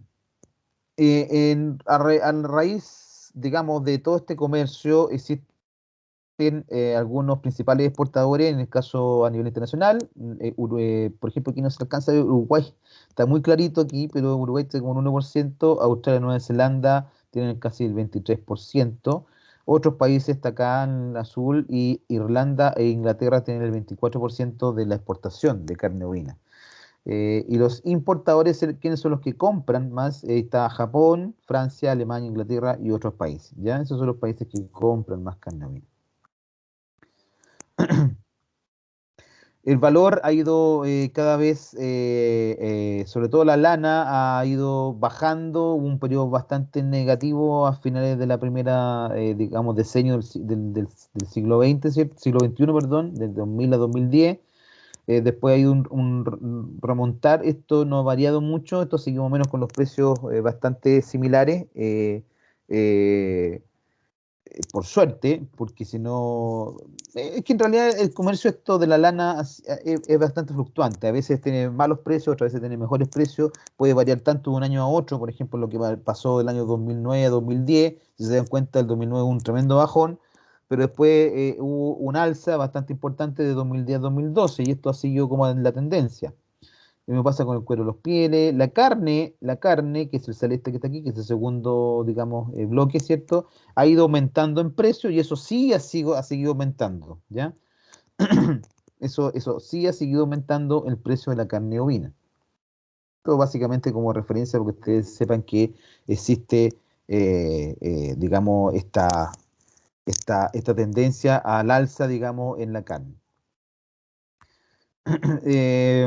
a raíz, digamos, de todo este comercio existen algunos principales exportadores, en el caso a nivel internacional. Por ejemplo, aquí no se alcanza a ver Uruguay, está muy clarito aquí, pero Uruguay está como un 1%, Australia y Nueva Zelanda tienen casi el 23%, otros países está acá en azul y Irlanda e Inglaterra tienen el 24% de la exportación de carne ovina. Y los importadores, ¿quiénes son los que compran más? Está Japón, Francia, Alemania, Inglaterra y otros países, ¿ya? Esos son los países que compran más carne ovina. El valor ha ido cada vez, sobre todo la lana, ha ido bajando. Hubo un periodo bastante negativo a finales de la primera, digamos, decenio del siglo XX, ¿cierto? Siglo XXI, perdón, del 2000 a 2010. Después ha ido un remontar. Esto no ha variado mucho. Esto sigue más o menos con los precios bastante similares. Eh, por suerte, porque si no, es que en realidad el comercio esto de la lana es bastante fluctuante, a veces tiene malos precios, otras veces tiene mejores precios, puede variar tanto de un año a otro. Por ejemplo, lo que pasó del año 2009 a 2010, si se dan cuenta, el 2009 hubo un tremendo bajón, pero después hubo un alza bastante importante de 2010 a 2012 y esto ha seguido como en la tendencia. Lo mismo pasa con el cuero de los pieles, la carne, que es el celeste que está aquí, que es el segundo, digamos, bloque, ¿cierto? Ha ido aumentando en precio y eso sí ha seguido aumentando, ¿ya? Eso sí ha seguido aumentando el precio de la carne ovina. Todo básicamente como referencia porque ustedes sepan que existe, digamos, esta tendencia al alza, digamos, en la carne. Eh,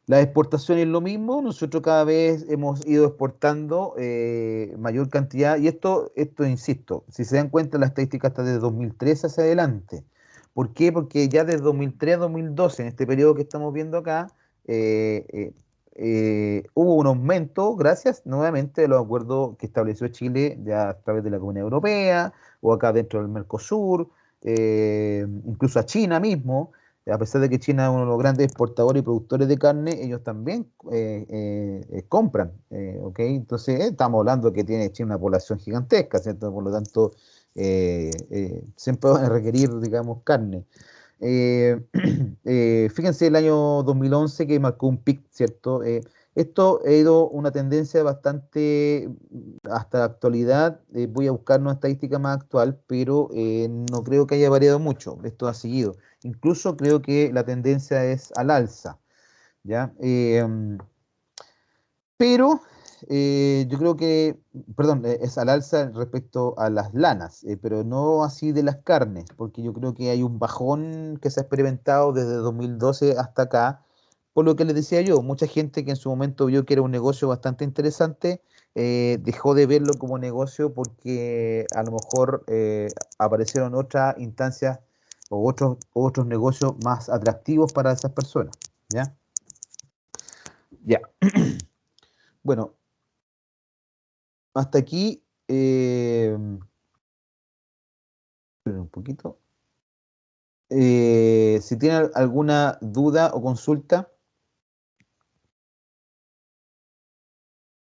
la exportación es lo mismo, nosotros cada vez hemos ido exportando mayor cantidad y esto, insisto, si se dan cuenta la estadística está de 2013 hacia adelante. ¿Por qué? Porque ya desde 2003 a 2012, en este periodo que estamos viendo acá, eh, eh, hubo un aumento gracias nuevamente a los acuerdos que estableció Chile ya a través de la Comunidad Europea o acá dentro del Mercosur, incluso a China mismo. A pesar de que China es uno de los grandes exportadores y productores de carne, ellos también compran, ¿ok? Entonces, estamos hablando de que tiene China una población gigantesca, ¿cierto? Por lo tanto, siempre van a requerir, digamos, carne. Fíjense el año 2011 que marcó un pic, ¿cierto? Esto ha ido una tendencia bastante hasta la actualidad. Voy a buscar una estadística más actual, pero no creo que haya variado mucho. Esto ha seguido. Incluso creo que la tendencia es al alza, ¿ya? Pero yo creo que, perdón, es al alza respecto a las lanas, pero no así de las carnes, porque yo creo que hay un bajón que se ha experimentado desde 2012 hasta acá, por lo que les decía yo, mucha gente que en su momento vio que era un negocio bastante interesante, dejó de verlo como negocio porque a lo mejor aparecieron otras instancias o otros negocios más atractivos para esas personas, ¿ya? Ya. Bueno, hasta aquí, esperen un poquito. Si tienen alguna duda o consulta,